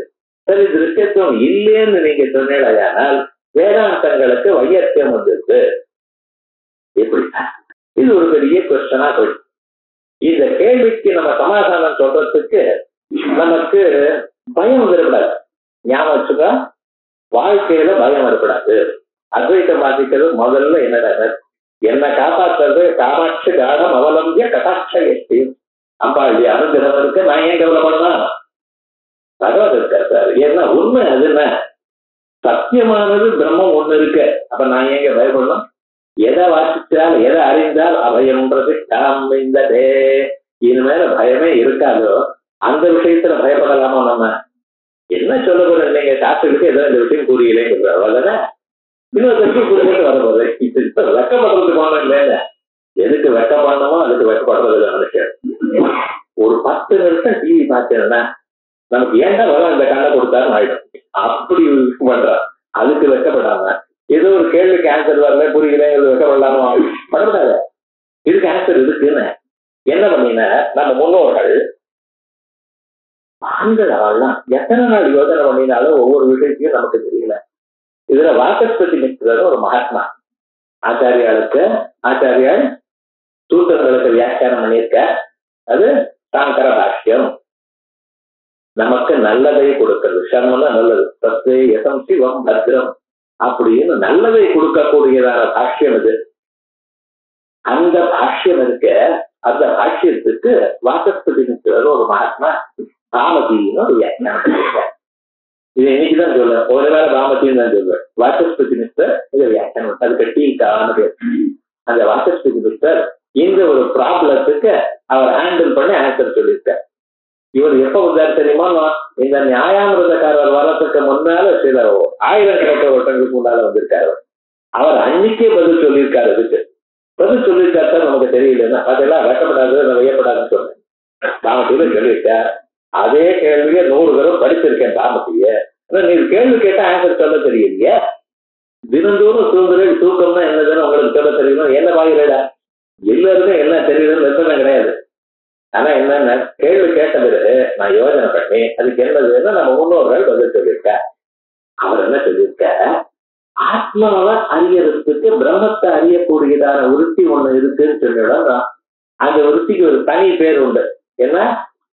சரி, திருஷ்யத்துவம் இல்லைன்னு நீங்க சொன்னீங்களானால் வேதாந்தங்களுக்கு வையத்தியம் வந்துருக்கு. எப்படி? இது ஒரு பெரிய கொஸ்டனா போயிடுச்சு. இந்த கேள்விக்கு நம்ம சமாதானம் சொல்றதுக்கு நமக்கு பயம் வரக்கூடாது. ஞாபகம் வச்சுக்கோ, வாழ்க்கையில பயம் வரக்கூடாது. அத்வைத்தம் வாசிக்கிறது முதல்ல என்னடா, என்னை காப்பாற்றுறது காமாட்சி காலம் அவலம்பிய கட்டாட்சயம் அம்பாளுடைய அனுகிரகம் இருக்கு, நான் ஏன் கவலைப்படலாம்? பகவத் இருக்கார் சார். ஏன்னா உண்மை அது என்ன, சத்தியமானது பிரம்மம் ஒண்ணு இருக்கு, அப்ப நான் ஏங்க பயப்படணும்? எதை வாசிச்சால் எதை அறிந்தால் அபயம்ன்றது காமிந்ததே, இனிமேல பயமே இருக்காதோ அந்த விஷயத்துல பயப்படலாமா? நம்ம என்ன சொல்ல போற, நீங்க சாஸ்திரத்துக்கு ஏதோ இந்த விஷயம் கூறுகிறேன் அவ்வளவுதானே, இன்னொரு கூறுகிட்டு வரப்போது. இப்ப வெக்கப்படுறதுக்கு ஒண்ணும் இல்லைங்க, எதுக்கு வெக்கப்படணுமோ அதுக்கு வெக்கப்படுறது மனுஷன். ஒரு 10 நிமிஷம் டிவி பார்த்தேன்னா நமக்கு ஏன்டா வரும் இந்த கண்ணை கொடுத்தாலும் ஆயிடும், அப்படி பண்றான். அதுக்கு வெக்கப்படாம ஏதோ ஒரு கேள்விக்கு ஆன்சர் வரல புரியல வெக்கப்படலாமா? படப்படாத, இதுக்கு ஆன்சர் இருக்குன்னு என்ன பண்ணின நம்ம முன்னோர்கள் ஆண்கள் அவள்லாம் எத்தனை நாள் யோசனை பண்ணினாலும் ஒவ்வொரு விஷயத்தையும் நமக்கு தெரியல. இதுல வாசஸ்பதி மிஸ்ரர் ஒரு மகாத்மா, ஆச்சாரியால் சூத்திரங்களுக்கு வியாக்கியானம் பண்ணியிருக்க, அது சாங்கர பாஷ்யம். நமக்கு நல்லதை கொடுக்கிறது, சர்மம்னா நல்லது, சத்து யசம் சிவம் பத்ரம் அப்படின்னு நல்லதை கொடுக்கக்கூடியதான பாஷ்யம் இது. அந்த பாஷ்யம் இருக்க, அந்த பாஷ்யத்துக்கு வாசஸ்பதி மிஸ்ரர் ஒரு மகாத்மா பாமதின்னு ஒரு வியாக்கியானம் பண்ணியிருக்க. இது இன்னைக்குதான் சொல்லுவேன், ஒரு வேளை பாமத்தின்னு தான் சொல்லுவேன். வாசஸ்பதி மிஸ்ரர் இதை வியாக்கியானம், அதுக்கு டீக்கான பேர். அந்த வாசஸ்பதி மிஸ்ரர் இந்த ஒரு ப்ராப்ளத்துக்கு அவர் ஹேண்டில் பண்ணி ஆன்சர் சொல்லியிருக்கார். இவர் எப்ப வந்தார் தெரியுமா? இந்த நியாயாமிரதக்காரர் வரத்துக்கு முன்னால சில 1000 கணக்கான வருஷங்களுக்கு முன்னால வந்திருக்காரு. அவர் அன்னைக்கே பதில் சொல்லியிருக்காரு. அதுக்கு பதில் சொல்லியிருக்காரு நமக்கு தெரியலன்னா அதெல்லாம் வெட்டப்படாது, வையப்படாதுன்னு சொன்னேன். பாமத்தியில சொல்லியிருக்கார். அதே கேள்வியை 100 தடவை படிச்சிருக்கேன் பாமத்திய. நீ கேள்வி கேட்டா ஆன்சர் சொல்ல தெரியலையே. தினந்தோறும் தூக்கம்னா என்னதுன்னு உங்களுக்கு சொல்ல தெரியணும். என்ன பாக்கிறடா, எல்லாருக்கும் என்ன தெரியுதுன்னு நிறுத்தம் கிடையாது. ஆனா என்னன்னா கேள்வி கேட்ட பிறகு நான் யோசனை பண்ணி அதுக்கு என்னதுன்னா நம்ம முன்னோர்கள் பதில் சொல்லியிருக்க. அவர் என்ன சொல்லியிருக்க, ஆத்மாவை அறியறதுக்கு பிரம்மத்தை அறியக்கூடியதான விருத்தி ஒண்ணு இருக்குன்னு சொல்லிவிடும். அந்த விருத்திக்கு ஒரு தனி பேர் உண்டு. என்ன?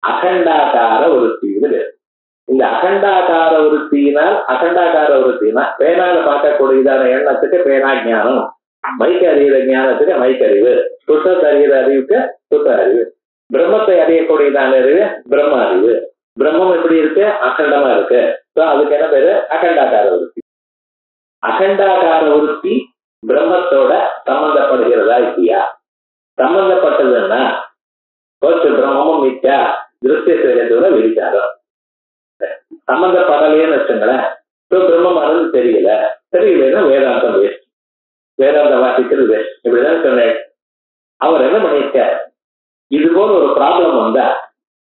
அகண்டாகார விருத்தின்னு பேர். இந்த அகண்டாகார விருத்தினா பேனால பார்க்கக்கூடியதான எண்ணத்துக்கு பேனா ஞானம், மைக்கு அறிகிற ஞானத்துக்கு மைக்கறிவு, சுத்தத்தை அறிகிற அறிவுக்கு சுத்த அறிவு, பிரம்மத்தை அறியக்கூடியதான அறிவு பிரம்ம அறிவு. பிரம்மம் எப்படி இருக்கு? அகண்டமா இருக்கு. அதுக்கு என்ன பேரு? அகண்டாகார விருத்தி. அகண்டாகார விருத்தி பிரம்மத்தோட சம்பந்தப்படுகிறதா இல்லையா? சம்பந்தப்பட்டதுன்னா பிரம்மமும் மிச்சா திருஷ்ய சேகத்தோட விரிச்சாரம். சம்பந்தப்படலையேன்னு வச்சுங்களேன், பிரம்மமானது தெரியலன்னா வேதாந்தம் வேஸ்ட், வேதாந்தம் வாசிக்கிறது வேஸ்ட். இப்படிதான் சொன்னேன். அவர் என்ன பண்ணிருக்கார், இது போல ஒரு ப்ராப்ளம் வந்தா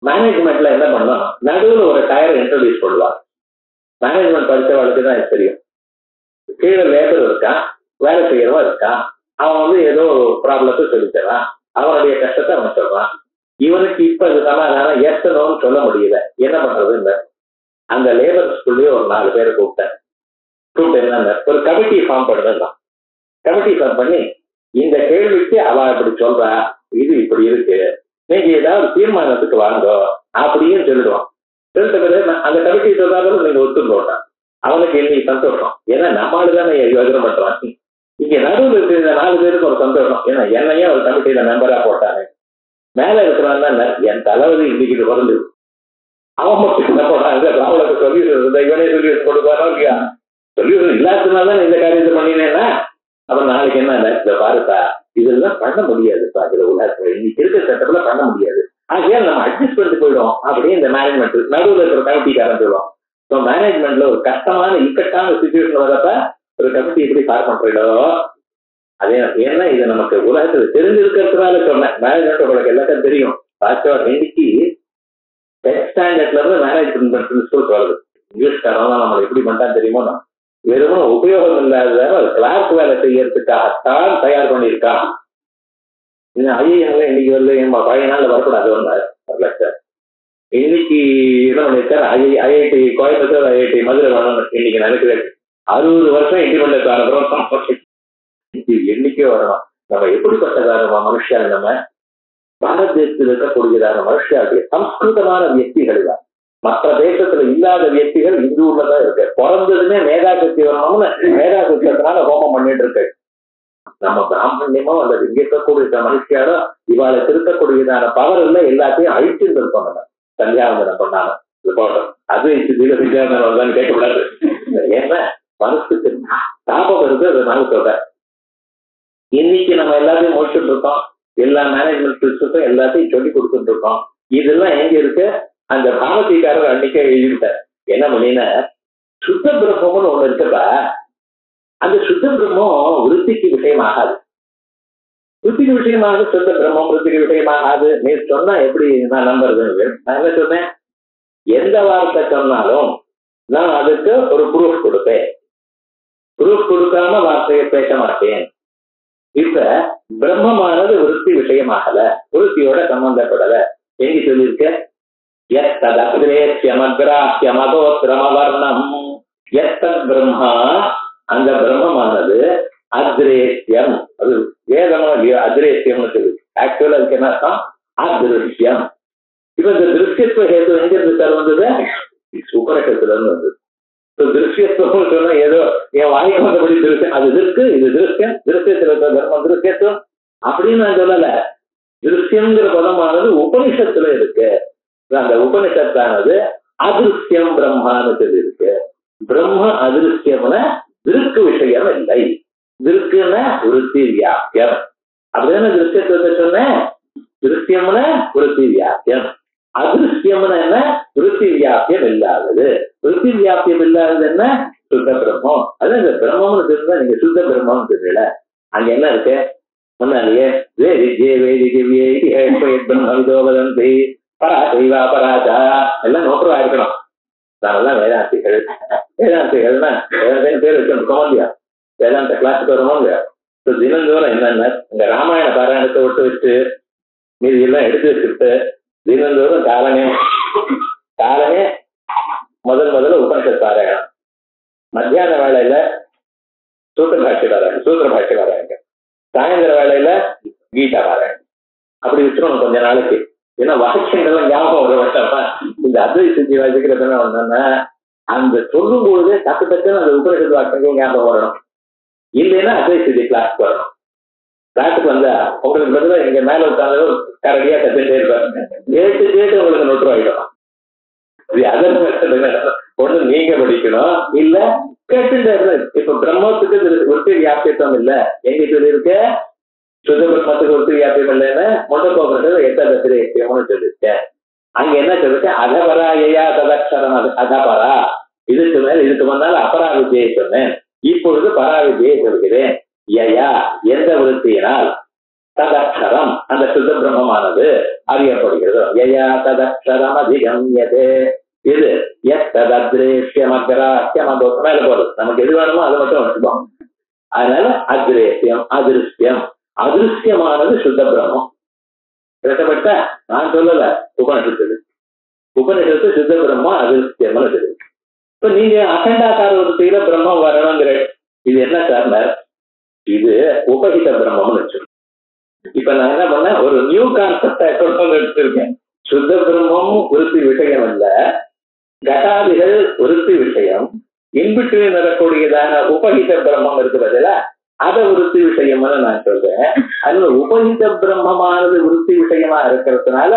மேனேஜ்மெண்ட்ல என்ன பண்ணோம், நடுவில் ஒரு டயரை இன்ட்ரோடியூஸ் பண்ணுவார். மேனேஜ்மெண்ட் படித்தவர்களுக்கு தான் இது தெரியும். கீழே லேபர் இருக்கான், வேலை செய்யறவா இருக்கான், அவன் ஏதோ ப்ராப்ளத்தை சொல்லித்தரான், அவனுடைய கஷ்டத்தை அவன் சொல்றான். இவனுக்கு இப்ப அது சமாதானம் எத்தனோன்னு சொல்ல முடியல. என்ன பண்றது? அந்த லேபர் ஸ்கூல்லயே ஒரு 4 பேரை கூப்பிட்டு என்ன ஒரு கமிட்டி ஃபார்ம் பண்ணுதான். கமிட்டி ஃபார்ம் பண்ணி இந்த கேள்விக்கு அவ இப்படி சொல்றா, இது இப்படி இருக்கு, நீங்க ஏதாவது தீர்மானத்துக்கு வாங்க அப்படின்னு சொல்லிடுவான். சொல்லிட்ட பிறகு அந்த கமிட்டி சொல்றாலும் நீங்க ஒத்துக்கோட்டான். அவனுக்கு இன்னைக்கு சந்தோஷம், ஏன்னா நம்மளுதானே யோஜனை பண்றான். இங்க நடுவில் இருக்கிற இந்த 4 பேருக்கு ஒரு சந்தோஷம், ஏன்னா என்னையே ஒரு கமிட்டியில மெம்பரா போட்டானே. மேல இருக்கிறான் என் தலைவலி இன்னைக்கு வருது, அவன் மட்டும் என்ன போட்டாங்க ராவலுக்கு சொல்லிடுறது, இவனே சொல்லிடுறது கொடுப்பாரோ இல்லையா? சொல்லிடுறது இல்லாததுனால இந்த காரியத்தை பண்ணினேன்னா அப்புறம் நாளைக்கு என்ன பாருப்பா இதெல்லாம் பண்ண முடியாதுப்பா, இதுல உலகத்துல இன்னைக்கு இருக்கிற சட்டத்துல பண்ண முடியாது, ஆகையால் நம்ம அட்ஜஸ்ட் பண்ணிட்டு போயிடும் அப்படின்னு இந்த மேனேஜ்மெண்ட் நடுவில் இருக்கிற கமிட்டிக்காரன் சொல்லுவோம். ஸோ மேனேஜ்மெண்ட்ல ஒரு கஷ்டமான இக்கட்டான சுச்சுவேஷன் வரப்ப ஒரு கமிட்டி எப்படி ஃபார்ம் பண்றீங்களோ அதே ஏன்னா இது நமக்கு உலகத்துல தெரிஞ்சிருக்கிறதுனால சொன்னேன். மேனேஜ்மெண்ட் உங்களுக்கு எல்லாத்தையும் தெரியும். இன்னைக்கு 10th ஸ்டாண்டர்ட்ல இருந்து மேனேஜ்மெண்ட் பிரின்சிபல்ஸ் வருது. இங்கிலீஷ்காரன் நம்மளை எப்படி பண்ணா தெரியுமோ, வெறும் உபயோகம் இல்லாத கிளார்க் வேலை செய்யறதுக்காகத்தான் தயார் பண்ணியிருக்கான். ஐயா இன்னைக்கு வந்து என் பழைய நாள்ல வரக்கூடாது வரல சார். இன்னைக்கு என்ன பண்ணிருக்காரு, ஐஐடி கோயம்புத்தூர், ஐஐடி மதுரை வரணும். இன்னைக்கு நினைக்கிறேன் 60 வருஷம் இண்டிபெண்டன்ஸ் ஆனதும் என்னைக்கே வரணும். நம்ம எப்படிப்பட்டதான மனுஷால், நம்ம பாரத தேசத்தில் இருக்கக்கூடியதான மனுஷாவுடைய சம்ஸ்கிருதமான வியக்திகள் தான். மற்ற தேசத்துல இல்லாத வியக்திகள் இந்த ஊர்லதான் இருக்கு. பிறந்ததுமே மேதா சக்தி வரணும்னு மேதா சக்தினால ஹோமம் பண்ணிட்டு இருக்கு. நம்ம பிராமணியமோ அல்லது இங்க இருக்கக்கூடிய மனுஷியாரோ இவாளை திருத்தக்கூடியதான பவர் இல்ல, எல்லாத்தையும் அழிச்சுட்டு இருக்கோம். நம்ம சந்தியாவந்தனம் பண்ணாங்க அது தான் கேட்கக்கூடாது. ஏன்னா மனசுக்கு தாபம் வருது. அதனால சொல்றேன், இன்னைக்கு நம்ம எல்லாத்தையும் முடிச்சுட்டு இருக்கோம். எல்லா மேனேஜ்மெண்ட் சிஸ்டத்தும் எல்லாத்தையும் சொல்லி கொடுத்துட்டு இருக்கோம். இதெல்லாம் எங்க இருக்கு? அந்த பாரதிக்காரர் அன்னைக்கே எழுதிட்டார். என்ன பண்ணின சுத்த பிரம்மம்னு ஒண்ணு இருக்குப்பா. அந்த சுத்த பிரம்மம் விருத்திக்கு விஷயமாகாது. விருத்திக்கு விஷயமாக சுத்த பிரம்மம் விருத்திக்கு விஷயமாகாது. நீ சொன்னா எப்படி நான் நம்புறது? நான் என்ன சொன்னேன், எந்த வார்த்தை சொன்னாலும் நான் அதுக்கு ஒரு ப்ரூஃப் கொடுப்பேன். ப்ரூஃப் கொடுக்காம வார்த்தையை பேச மாட்டேன். இப்ப பிரம்மமானது விருத்தி விஷயமாகல, விருத்தியோட சம்பந்தப்படல. எங்க சொல்லியிருக்க? பிரம்மா, அந்த பிரம்மமானது அத்ரேஷ்யம். அது வேதமா இல்லையோ அத்ரேஷ்யம்னு சொல்லி. ஆக்சுவலா அதுக்கு என்ன அர்த்தம்? அதிருஷ்யம். இப்ப இந்த திருஷ்யத்துவ ஹேது எங்க இருந்து சார் வந்தது? உபநிஷத்துல இருந்து வந்தது. திருஷ்யத்துவம் சொன்னா ஏதோ என் வாய்க்கு வந்தபடி திருஷ்யம், அது இருக்கு, இது திருஷ்யம், திருஷ்யத்துல இருக்க தர்மம் திருஷ்யத்துவம் அப்படின்னு நான் சொல்லல. திருஷ்யம்ங்கிற பதமானது உபனிஷத்துல இருக்கு. அந்த உபனிஷத்தானது அதிருஷ்யம் பிரம்மான்னு சொல்லி இருக்கு. பிரம்ம அதிருஷ்யம்னா திருக்கு விஷயம் இல்லை. திருக்குன்னா விருத்தி வியாபியம். அப்படிதானே திருஷ்யத்துவத்தை சொன்னேன். திருஷ்யம்னா விருத்தி வியாபியம், அதிருஷ்யம்னா என்ன? விருத்தி வியாபியம் இல்லாதது. விருத்தி வியாபியம் இல்லாதது என்ன? சுத்த பிரம்மம். அதான் இந்த பிரம்மம்னு தெரிஞ்சா நீங்க சுத்த பிரம்மம்னு தெரியல. அங்க என்ன இருக்கு? முன்னாலேயே வேதிஜே பிரம்மவிதோபதந்தி பராசைவா பராசா எல்லாம் நோட்டுவா இருக்கணும். நாங்கெல்லாம் வேதாந்திகள். வேதாந்திகள்னா பேர் வச்சுருக்கோம் இல்லையா? வேதாந்த கிளாஸுக்கு வருவோம் இல்லையா? தினந்தோறும் என்னென்ன இந்த ராமாயண பாராயணத்தை விட்டு வச்சு மீதி எல்லாம் எடுத்து வச்சுட்டு தினந்தோறும் காலமே முதல்ல உபனிஷத் பாராயணம், மத்தியான வேலையில சூத்திர பாஷ்ய பாராயணங்க, சாயந்தர வேலையில கீதா பாராயணம். அப்படி வச்சுக்கணும் கொஞ்ச நாளைக்கு. ஏன்னா வாக்கியங்கள்லாம் ஞாபகம் ஒரு வட்டப்பா. இந்த அத்வைத சித்தி வாசிக்கிறது என்ன ஒண்ணுன்னா, அந்த சொல்லும் பொழுதே டக்கு டக்குன்னு அந்த உபனிஷத் வாக்கியங்கள் ஞாபகம் வரணும். இல்லைன்னா அத்வைத சித்தி கிளாஸ்க்கு வரணும். கிளாஸுக்கு வந்தா உங்களுக்கு பதிலாக எங்க மேல உட்காந்து கரடியா கத்துட்டே இருப்பாங்க. கேட்டு உங்களுக்கு நொட்டுவாயிடும். ஒண்ணு நீங்க படிக்கணும், இல்ல கேட்டுட்டே இருந்த. இப்ப பிரம்மத்துக்கு விருத்தி வியாபியத்துவம் இல்ல. எங்க சொல்லி இருக்க? சுத்த பிரம்மத்துக்கு விருத்தி வியாபியம் இல்லைன்னு முண்டக்கோபுரத்துல எட்டாத்திரேயம்னு சொல்லிருக்கேன். அங்க என்ன சொல்லிருக்க? அதபராயா ததக்ஷரம் அதபரா. இதுக்கு மேல இதுக்கு முன்னால அபராவித்தியை சொன்னேன், இப்பொழுது பராவித்தியை சொல்கிறேன். யயா எந்த விருத்தியினால் ததக்ஷரம் அந்த சுத்த பிரம்மமானது அறியப்படுகிறது. யயா ததக்ஷரம் அதிகம்யதே. இது மேல போறது. நமக்கு எது வேணுமோ அதை மட்டும் வச்சுப்போம். அதனால அத்ரேஷ்யம் அதிருஷ்யம். அதிருஷ்யமானது சுத்த பிரம்மம். கிட்டப்பட்ட நான் சொல்லல, உபனிஷத்து சுத்த பிரம்மம் அதிருஷ்யம்னு சொல்லு. இப்ப நீங்க அகண்டாக்கார விருத்தியில பிரம்மம் வரணுங்கிற இது என்ன சார்? இது உபகித பிரம்மம்னு வச்சு. இப்ப நான் என்ன பண்ணேன், ஒரு நியூ கான்செப்டை கொண்டு வந்து எடுத்திருக்கேன். சுத்த பிரம்மம் விருத்தி விஷயம் இல்ல, கட்டாதிகள் விருத்தி விஷயம். இன்பிட்வீன் வரக்கூடியதான உபகித பிரம்மம் இருக்கிறதுல அதை விருத்தி விஷயம்னு நான் சொல்றேன். அதுல உபகித பிரம்மமானது விருத்தி விஷயமா இருக்கிறதுனால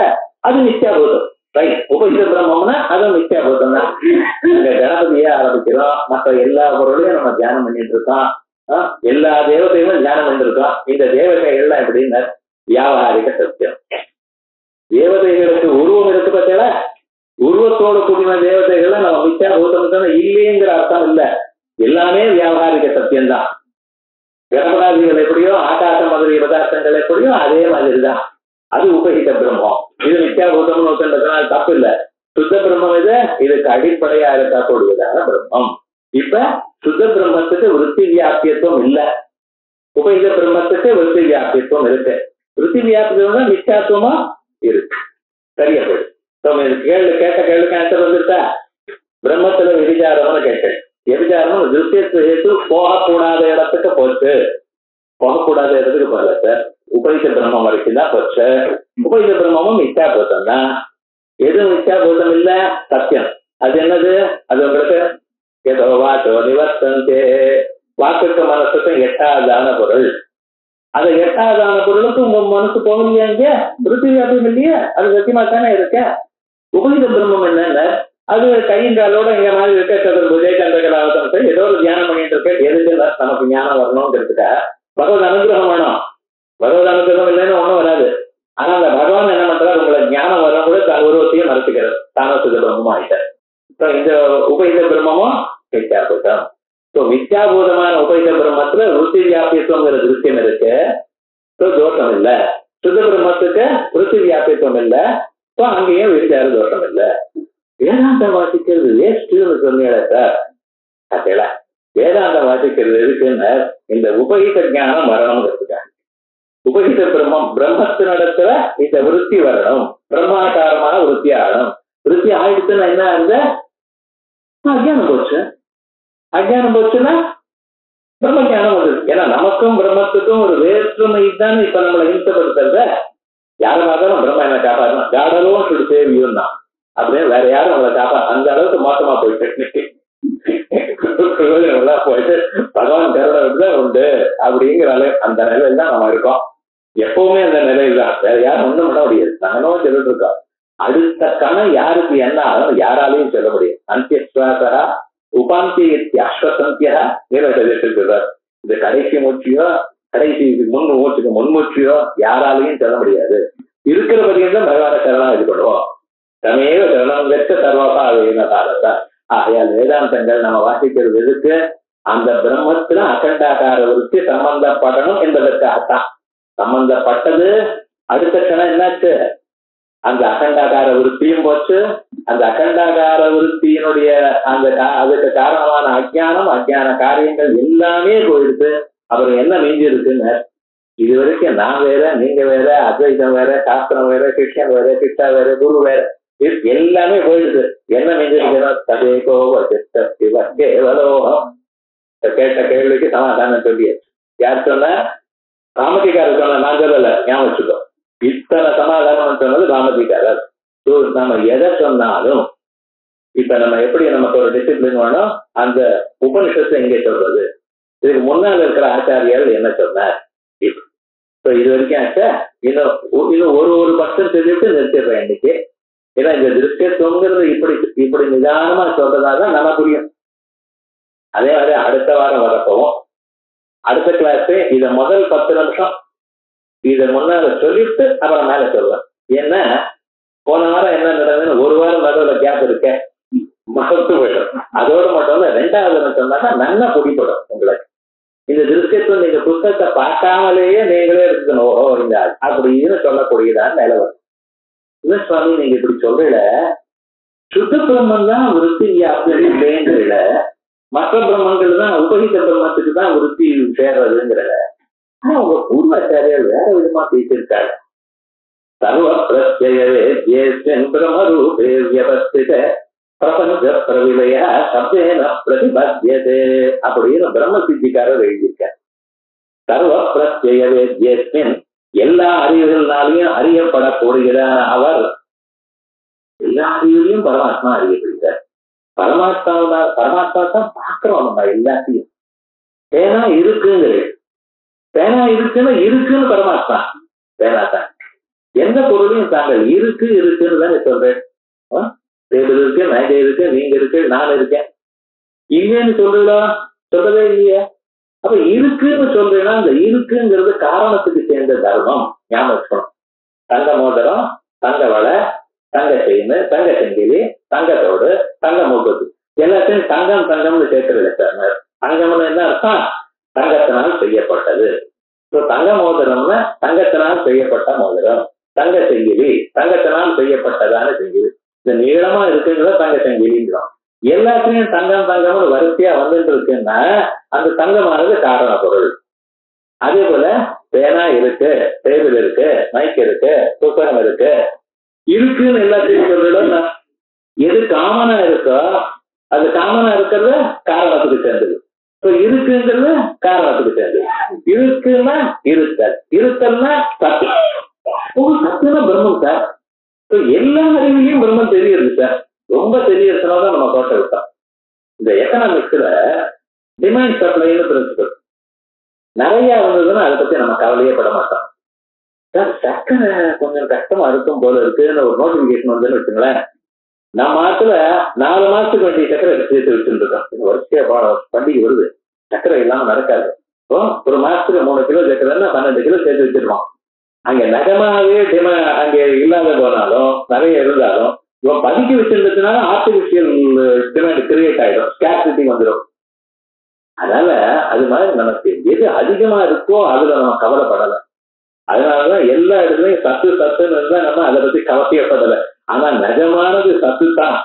அது நித்யாபூதம். ரைட், உபகித பிரம்மம்னா அதுவும் நித்யாபூதம் தான். இந்த கணபதியே ஆரம்பிக்கிறோம், மற்ற எல்லா பொருளையும் நம்ம தியானம் பண்ணிட்டு இருக்கோம், எல்லா தேவதையும் தியானம் பண்ணிருக்கோம். இந்த தேவதைகள்லாம் எப்படின்னா வியாபாரிக சத்தியம். தேவதைகளுக்கு உருவம் இருக்கு பார்த்தா, உருவத்தோடு கூடின தேவதைகளை நம்ம மிச்சா பூதம் இல்லைங்கிற அர்த்தம் இல்லை. எல்லாமே வியாபாரிக சத்தியம்தான். கணபடாதிகள் எப்படியோ ஆகாச மாதிரி பதார்த்தங்கள் எப்படியோ அதே மாதிரிதான். அது உபகித பிரம்மம். இது மிச்சா பூதம்னு ஒத்துன்றதுனால தப்பு இல்லை. சுத்த பிரம்மம் இதுக்கு அடிப்படையா இருக்கக்கூடியதான பிரம்மம். இப்ப சுத்த பிரம்மத்துக்கு விருத்தி வியாபியத்துவம் இல்லை, உபகித பிரம்மத்துக்கு விருத்தி வியாபியத்துவம் இருக்கு. விருத்தி வியாபியத்துவம் மிச்சாத்துவமா இருக்கு. சரியா போயிடு. கேட்ட கேள்விக்கு ஆன்சர் வந்துருக்கா? பிரம்மத்துல விதிச்சாரம்னு கேட்டேன். எதிர்காரம் திருஷ்யத்து போகக்கூடாத இடத்துக்கு போச்சு. போகக்கூடாத இடத்துக்கு போகல சார். உபகித பிரம்மம் வரைக்கும் தான் போச்சு. உபகித பிரம்மமும் மிச்சா பூதம் தான். எதுவும் மிச்சா பூதம் இல்ல, சத்தியம். அது என்னது? அது உங்களுக்கு ஏதோ வாட்டோ நிவர்த்தந்தே, வாக்குக்கு மனசுக்கும் எட்டாவதான பொருள். அந்த எட்டாவதான பொருளுக்கு உங்க மனசு போகலையா? இங்க விருத்தி வியாபம் இல்லையா? அது சத்தியமா தானே இருக்க. உபகித பிரம்மம் என்னன்னா அது கையின்றாலோட எங்க மாதிரி இருக்க சதுர்புஜை சந்திரகலாவதம் ஏதோ ஒரு தியானம் பண்ணிட்டு இருக்க. எதுக்கு நமக்கு ஞானம் வரணும்ங்கிறதுக்கா பகவத் அனுகிரகம் வேணும். பகவத் அனுகிரகம் இல்லைன்னு ஒண்ணும் வராது. ஆனா அந்த பகவான் என்ன பண்றாரு, உங்களை ஞானம் வர கூட தன் உருவத்தையும் மறைச்சுக்கிறது. தானோ சித பிரம்மமும் ஆயிட்டார். இந்த உபகித பிரம்மமும் மித்யாபூதம். மித்யாபூதமான உபகித பிரம்மத்துல விருத்தி வியாபியத்துவங்கிற திருஷ்யம் இருக்கு. தோஷம் இல்லை. சுத்த பிரம்மத்துக்கு விருத்தி வியாபியத்துவம் இல்லை. அங்கேயும் வித்தியார தோஷம் இல்லை. வேதாந்தம் வாசிக்கிறது வேஸ்ட்னு சொன்னீங்களா சார்? அதேல வேதாந்தம் வாசிக்கிறது எதுக்குன்னு இந்த உபகித ஞானம் வரணுங்கிறதுக்காக. உபகித பிரம்மம் பிரம்மத்தினிடத்துல இந்த விருத்தி வரணும். பிரம்மாகாரமான விருத்தி ஆகணும். விருத்தி ஆயிடுச்சுன்னா என்ன ஆகுது? அஜ்ஞானம் போச்சு. அஜ்ஞானம் போச்சுன்னா பிரம்ம ஞானம் வருது. ஏன்னா நமக்கும் பிரம்மத்துக்கும் ஒரு வேற்றுமை தான் இப்ப நம்மளை இம்சப்படுத்துறத. யாரை பார்த்தாலும் பிரம்ம என்ன காப்பாற்றணும், காடலும் சுடு சேவியும் தான் அப்படின்னு வேற யாரும் அவங்களை காப்பா. அந்த அளவுக்கு மோசமா போயிட்டு போயிட்டு பகவான் கருணை உண்டு அப்படிங்கிற அந்த நிலையில தான் நம்ம இருக்கோம். எப்பவுமே அந்த நிலையில தான். வேற யாரும் ஒண்ணும் பண்ண முடியாது. நாங்களும் சொல்லிட்டு இருக்கோம். அடுத்த கணம் யாருக்கு என்ன ஆகும் யாராலையும் சொல்ல முடியும். அந்தியஸ்வாசா உபாந்திய அஸ்வசந்தியா சொல்றார். இந்த கடைசி மூச்சியோ கடைசி முன்மூச்சியோ யாராலையும் சொல்ல முடியாது. இருக்கிற பதியம் தான் பகவான சரணம் இது பண்ணுவோம். தமேவ சரணம் வெச்ச சர்வசா வேண காலத்தா. ஆகையால் வேதாந்தங்கள் நம்ம வாசிக்கிறது எதுக்கு? அந்த பிரம்மத்துல அகண்டாகார விருத்தி சம்பந்தப்படணும் என்பதற்காகத்தான். சம்பந்தப்பட்டது. அடுத்த கணம் என்னாச்சு? அந்த அகண்டாகார விருத்தியும் போச்சு. அந்த அகண்டாகார விருத்தியினுடைய அந்த அதுக்கு காரணமான அஜ்ஞானம், அஜ்ஞான காரியங்கள் எல்லாமே போயிடுது. அப்புறம் என்ன மீஞ்சி இருக்குன்னு, இது வரைக்கும் நான் வேற, நீங்க வேற, அத்வைதம் வேற, சாஸ்திரம் வேற, சிஷ்யன் வேற, சிஷ்டா வேற, குரு வேற, எல்லாமே போயிடுது. என்ன மீஞ்சி இருக்கிறோம்? ததேகோ கேவலோகம். கேட்ட கேள்விக்கு சமாதானம் சொல்லியாச்சு. யார் சொன்ன? காமதிக்காரர் சொன்ன, நான் சொல்லல, ஞாபகம் வச்சுக்கோ. இத்தனை சமாதானம் சொன்னது காமதிக்காரர். நம்ம எதை சொன்னாலும் இப்ப நம்ம எப்படி நமக்கு ஒரு டிசிப்ளின் வேணும், அந்த உபனிஷத்தை எங்கே சொல்றது, இதுக்கு முன்னால் இருக்கிற ஆச்சாரியால் என்ன சொன்னார், இது வரைக்கும் ஆச்சா. இன்னும் ஒரு பர்சன்ட் சொல்லிட்டு நிறுத்திடுறேன் இன்னைக்கு. ஏன்னா இந்த திருஷ்யத்துவங்கிறது இப்படி நிதானமா சொல்றதாதான் நம்ம புரியும். அதே மாதிரி அடுத்த வாரம் வரப்போவோம். அடுத்த கிளாஸ் இத முதல் 10 நிமிஷம் இத முன்னால சொல்லிட்டு அப்புறம் மேல சொல்லுவேன். ஏன்னா போன வாரம் என்ன நடந்ததுன்னு ஒரு வாரம் நடுவில் கேப் இருக்க மறந்து போயிடும். அதோடு மட்டும் இல்ல, 2வது சொன்னாக்கா நல்லா பிடிப்படும் உங்களுக்கு. இந்த திருஷ்யத்துவம் நீங்க புத்தகத்தை பார்க்காமலேயே நீங்களே இருக்கணும். ஓஹோ இந்த அப்படின்னு சொல்லக்கூடியதான் நிலவரம். இல்ல சுவாமி நீங்க இப்படி சொல்லல, சுத்த பிரம்மன் தான் விருத்தி வியாப்தில, மற்ற பிரம்மங்கள் தான் உபகித பிரம்மத்துக்கு தான் விருத்தி சேர்றதுங்கிறத. ஆனா உங்க பூர்வாச்சாரியர் வேற விதமா பேசியிருக்காங்க. சர்வ பிரத்யேன் பிரம்மரூபே வியவஸ்தித பிரபஞ்ச பிரவிலய சப்தேன பிரதிபத்தியதே அப்படின்னு பிரம்ம சித்திக்காரர் எழுதியிருக்கார். சர்வ பிரத்யேன் எல்லா அறிவுகளாலையும் அறியப்படக்கூடியதான அவர் எல்லா அறிவுலையும் பரமாத்மா அறியப்படுகிறார். பரமாத்மா தான் பார்க்கிறோம் நம்ம எல்லாத்தையும். பேனா இருக்குங்கிறது, பேனா இருக்குன்னு இருக்குன்னு பரமாத்மா பேனா தான். எந்த பொருளையும் தாங்கள் இருக்குன்னு தானே சொல்றேன். டேபிள் இருக்கு, மேஜை இருக்கு, நீங்க இருக்கு, நான் இருக்கேன். இல்லைன்னு சொல்றதே இல்லையா? அப்ப இருக்குன்னு சொல்றேன்னா அந்த இருக்குங்கிறது காரணத்துக்கு சேர்ந்த தர்மம் ஞாபகம் வச்சுக்கணும். தங்க மோதிரம் தங்க வளை, தங்க செயின், தங்க செங்கிலி, தங்கத்தோடு, தங்க மூக்குத்தி, எல்லாத்தையும் தங்கம் தங்கம்னு சேர்க்கிறது சார். தங்கம்னு என்ன அர்த்தம்? தங்கத்தினால் செய்யப்பட்டது. தங்க மோதிரம்னா தங்கத்தினால் செய்யப்பட்ட மோதிரம். தங்க செங்கிலி தங்கத்தினால் செய்யப்பட்டதான செங்கிலி. இந்த நீளமா இருக்குங்கிற தங்க செங்கிலிங்கிறோம். எல்லாத்தையும் தங்கம் தங்கம்னு வரிசையா வந்துட்டு இருக்குன்னா அந்த தங்கமானது காரண பொருள். அதே போல பேனா இருக்கு, டேபிள் இருக்கு, மைக் இருக்கு, புத்தகம் இருக்கு, இருக்குன்னு எல்லாத்தையும் சொல்லிடும். எது காமனா இருக்கோ அது காமனா இருக்கிறது காரணத்துக்கு சேர்ந்தது. இருக்குங்கிறது காரணத்துக்கு சேர்ந்தது. இருக்குன்னா இருத்தல், இருத்தல்னா சத்து. சத்துனா பிரம்மம் சார். எல்லா அறிவிலையும் பிரம்மம் தெரியுது சார். ரொம்ப தெரியறதுனாலதான் நம்ம தோட்ட விட்டோம். இந்த எக்கனாமிக்ஸ்ல டிமாண்ட் சப்ளைன்னு பிரின்சிபல் நிறைய வந்ததுன்னா அதை பத்தி நம்ம கவலையே பட மாட்டோம். சார் சக்கரை கொஞ்சம் கஷ்டமா இருக்கும் போல இருக்குன்னு ஒரு நோட்டிபிகேஷன் வந்துன்னு வச்சுங்களேன், நம்ம மாசத்துல 4 மாசத்துக்கு வேண்டிய சக்கரை சேர்த்து வச்சுட்டு இருக்கோம். வருஷத்தையா பண்டிகை வருது, சக்கரை இல்லாம நடக்காது. ஒரு மாசத்துக்கு 3 கிலோ சக்கரைன்னா 12 கிலோ சேர்த்து வச்சிருக்கோம். அங்க நகமாவே அங்க இல்லாத போனாலும் நிறைய இருந்தாலும் இவன் பதுக்கி வச்சிருந்ததுனால ஆர்டிபிஷியல் டிமாண்ட் கிரியேட் ஆயிடும், ஸ்கேர்சிட்டி வந்துடும். அதனால அது மாதிரி நமக்கு எது அதிகமா இருக்கோ அதுல நம்ம கவலைப்படலை. அதனாலதான் எல்லா இடத்துலயும் சத்து சத்துன்னு இருந்தா நம்ம அதை பத்தி கவலையப்படலை. ஆனா நிஜமானது சத்து தான்,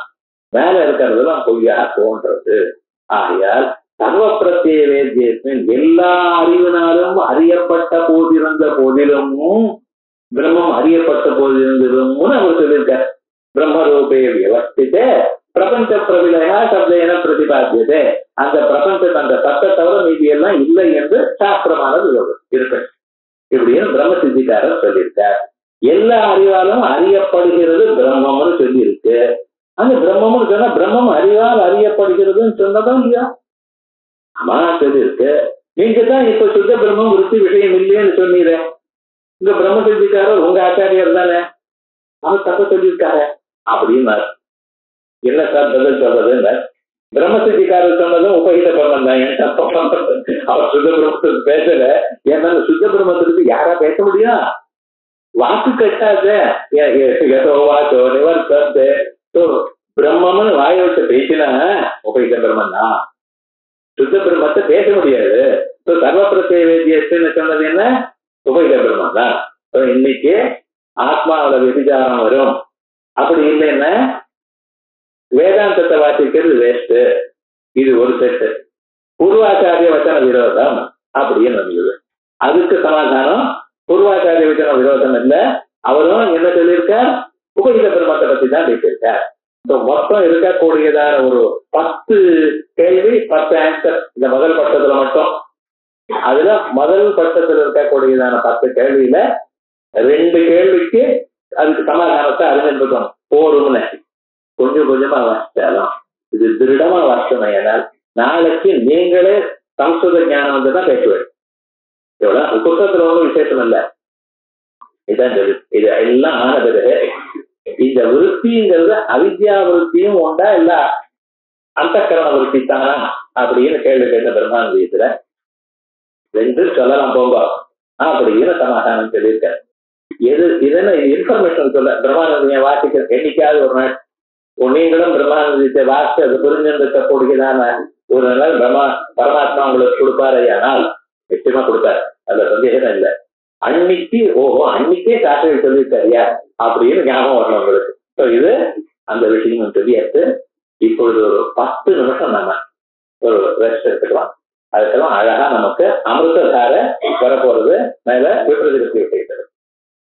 மேல இருக்கிறதுலாம் பொய்யா தோன்றது. ஆகையால் சர்வ பிரத்யே வேத்யேஸ்மின் எல்லா அறிவினாலும் அறியப்பட்ட போதிருந்த போதிலும் பிரம்மம் அறியப்பட்ட போதிருந்ததும் அவர் சொல்லியிருக்கார். பிரம்மரூபே வியவஸ்திதே பிரபஞ்ச பிரபிலயா சப்தேன பிரதிபாத்தியதே. அந்த பிரபஞ்சத்தை அந்த சத்தை தவிர மீதி எல்லாம் இல்லை என்று சாஸ்திரமானது இருக்கு. இப்படின்னு பிரம்ம சித்திக்காரர் சொல்லியிருக்கார். எல்லா அறிவாலும் அறியப்படுகிறது பிரம்மம்னு சொல்லி இருக்கு. அந்த பிரம்மம்னு சொன்னா பிரம்மம் அறிவால் அறியப்படுகிறதுன்னு சொன்னதும் இல்லையா? ஆமா சொல்லி இருக்கு. நீங்க தான் இப்ப சுத்த பிரம்மம் விருத்தி விஷயம் இல்லையேன்னு சொன்னீரே. இந்த பிரம்ம சித்திக்காரர் உங்க ஆச்சாரியர் தானே, அவர் தப்ப சொல்லியிருக்காரு அப்படின்னாரு. என்ன சார் பதில் சொல்றதுன்னு, பிரம்ம சித்திக்காரர் சொன்னதும் உபகித பிரம்மம் தான். அவர் சுத்த பிரம்மத்துக்கு பேசல. ஏன்னா சுத்த பிரம்மத்துக்கு யாரா பேச முடியும்? வாக்கு கட்டாது. வாச்சோ நிவர்த்தது பிரம்மம்னு வாய விட்டு பேசினா உபகித பிரம்மன் தான். சுத்த பிரம்மத்தை பேச முடியாது. சர்வ பிரத்யே வேத்யேஸ்மின்னு சொன்னது என்ன? உபகித பிரம்மன் தான். இன்னைக்கு ஆத்மாவில விபிச்சாரம் வரும். அப்படி இல்லைன்னா வேதாந்தத்தை வாசிக்கிறது வேஸ்ட். இது ஒரு செட்டு. பூர்வாச்சாரிய வச்சன விரோதம் அப்படின்னு வந்தது. அதுக்கு சமாதானம் பூர்வாச்சாரிய வச்சன விரோதம் இல்லை. அவரும் என்ன சொல்லியிருக்கார்? உபகித பிரம்மத்தை பத்தி தான் பேசியிருக்கார். மொத்தம் இருக்கக்கூடியதான ஒரு 10 கேள்வி 10 ஆன்சர் இந்த முதல் பட்டத்துல மட்டும். அதுல முதல் பட்டத்துல இருக்கக்கூடியதான 10 கேள்வியில 2 கேள்விக்கு அதுக்கு சமாதானத்தை அறிஞ்சிருக்கணும் போடும்னு. கொஞ்சம் கொஞ்சமா வாசிச்சாலும் இது திருடமா வாசிக்கணும். ஏனால் நாளைக்கு நீங்களே சம்ஸ்கிருத ஞானம் வந்துதான் பேசுவேன். எவ்வளவு புத்தகத்துல ஒன்றும் விசேஷம் இல்லை. இதான் இது எல்லாம் ஆன பிறகு இந்த விருத்திங்கிறது அவித்யா விருத்தியும் உண்டா இல்ல அந்தக்கரண விருத்தி தானா அப்படின்னு கேள்வி கேட்ட பிரம்மானந்தத்துல 2 சொல்லலாம் போங்க அப்படின்னு சமாதானம் சொல்லியிருக்காரு. இதுன்னு இன்ஃபர்மேஷன் சொல்ல பிரம்மானந்திய வாசிக்கிற என்னைக்காவது ஒரு நாள் நீங்களும் பிரம்மானந்தத்தை வாசித்து அது புரிஞ்சிருக்கக்கூடியதான ஒரு நாள் பரமாத்மா உங்களுக்கு கொடுப்பாரு. ஆனால் நிச்சயமா கொடுப்பாரு, அதுல சந்தேகம் இல்லை. அன்னைக்கு அன்னைக்கே சாஸ்திரம் சொல்லியிருக்காரியா அப்படின்னு ஞாபகம் வரணும் உங்களுக்கு. இது அந்த விஷயம் சொல்லியாச்சு. இப்பொழுது ஒரு 10 நிமிஷம் நம்ம ஒரு ரெஸ்ட் எடுத்துக்கலாம். அதுக்கெல்லாம் அழகா நமக்கு அமிர்ததார வரப்போறது மேல விபரீத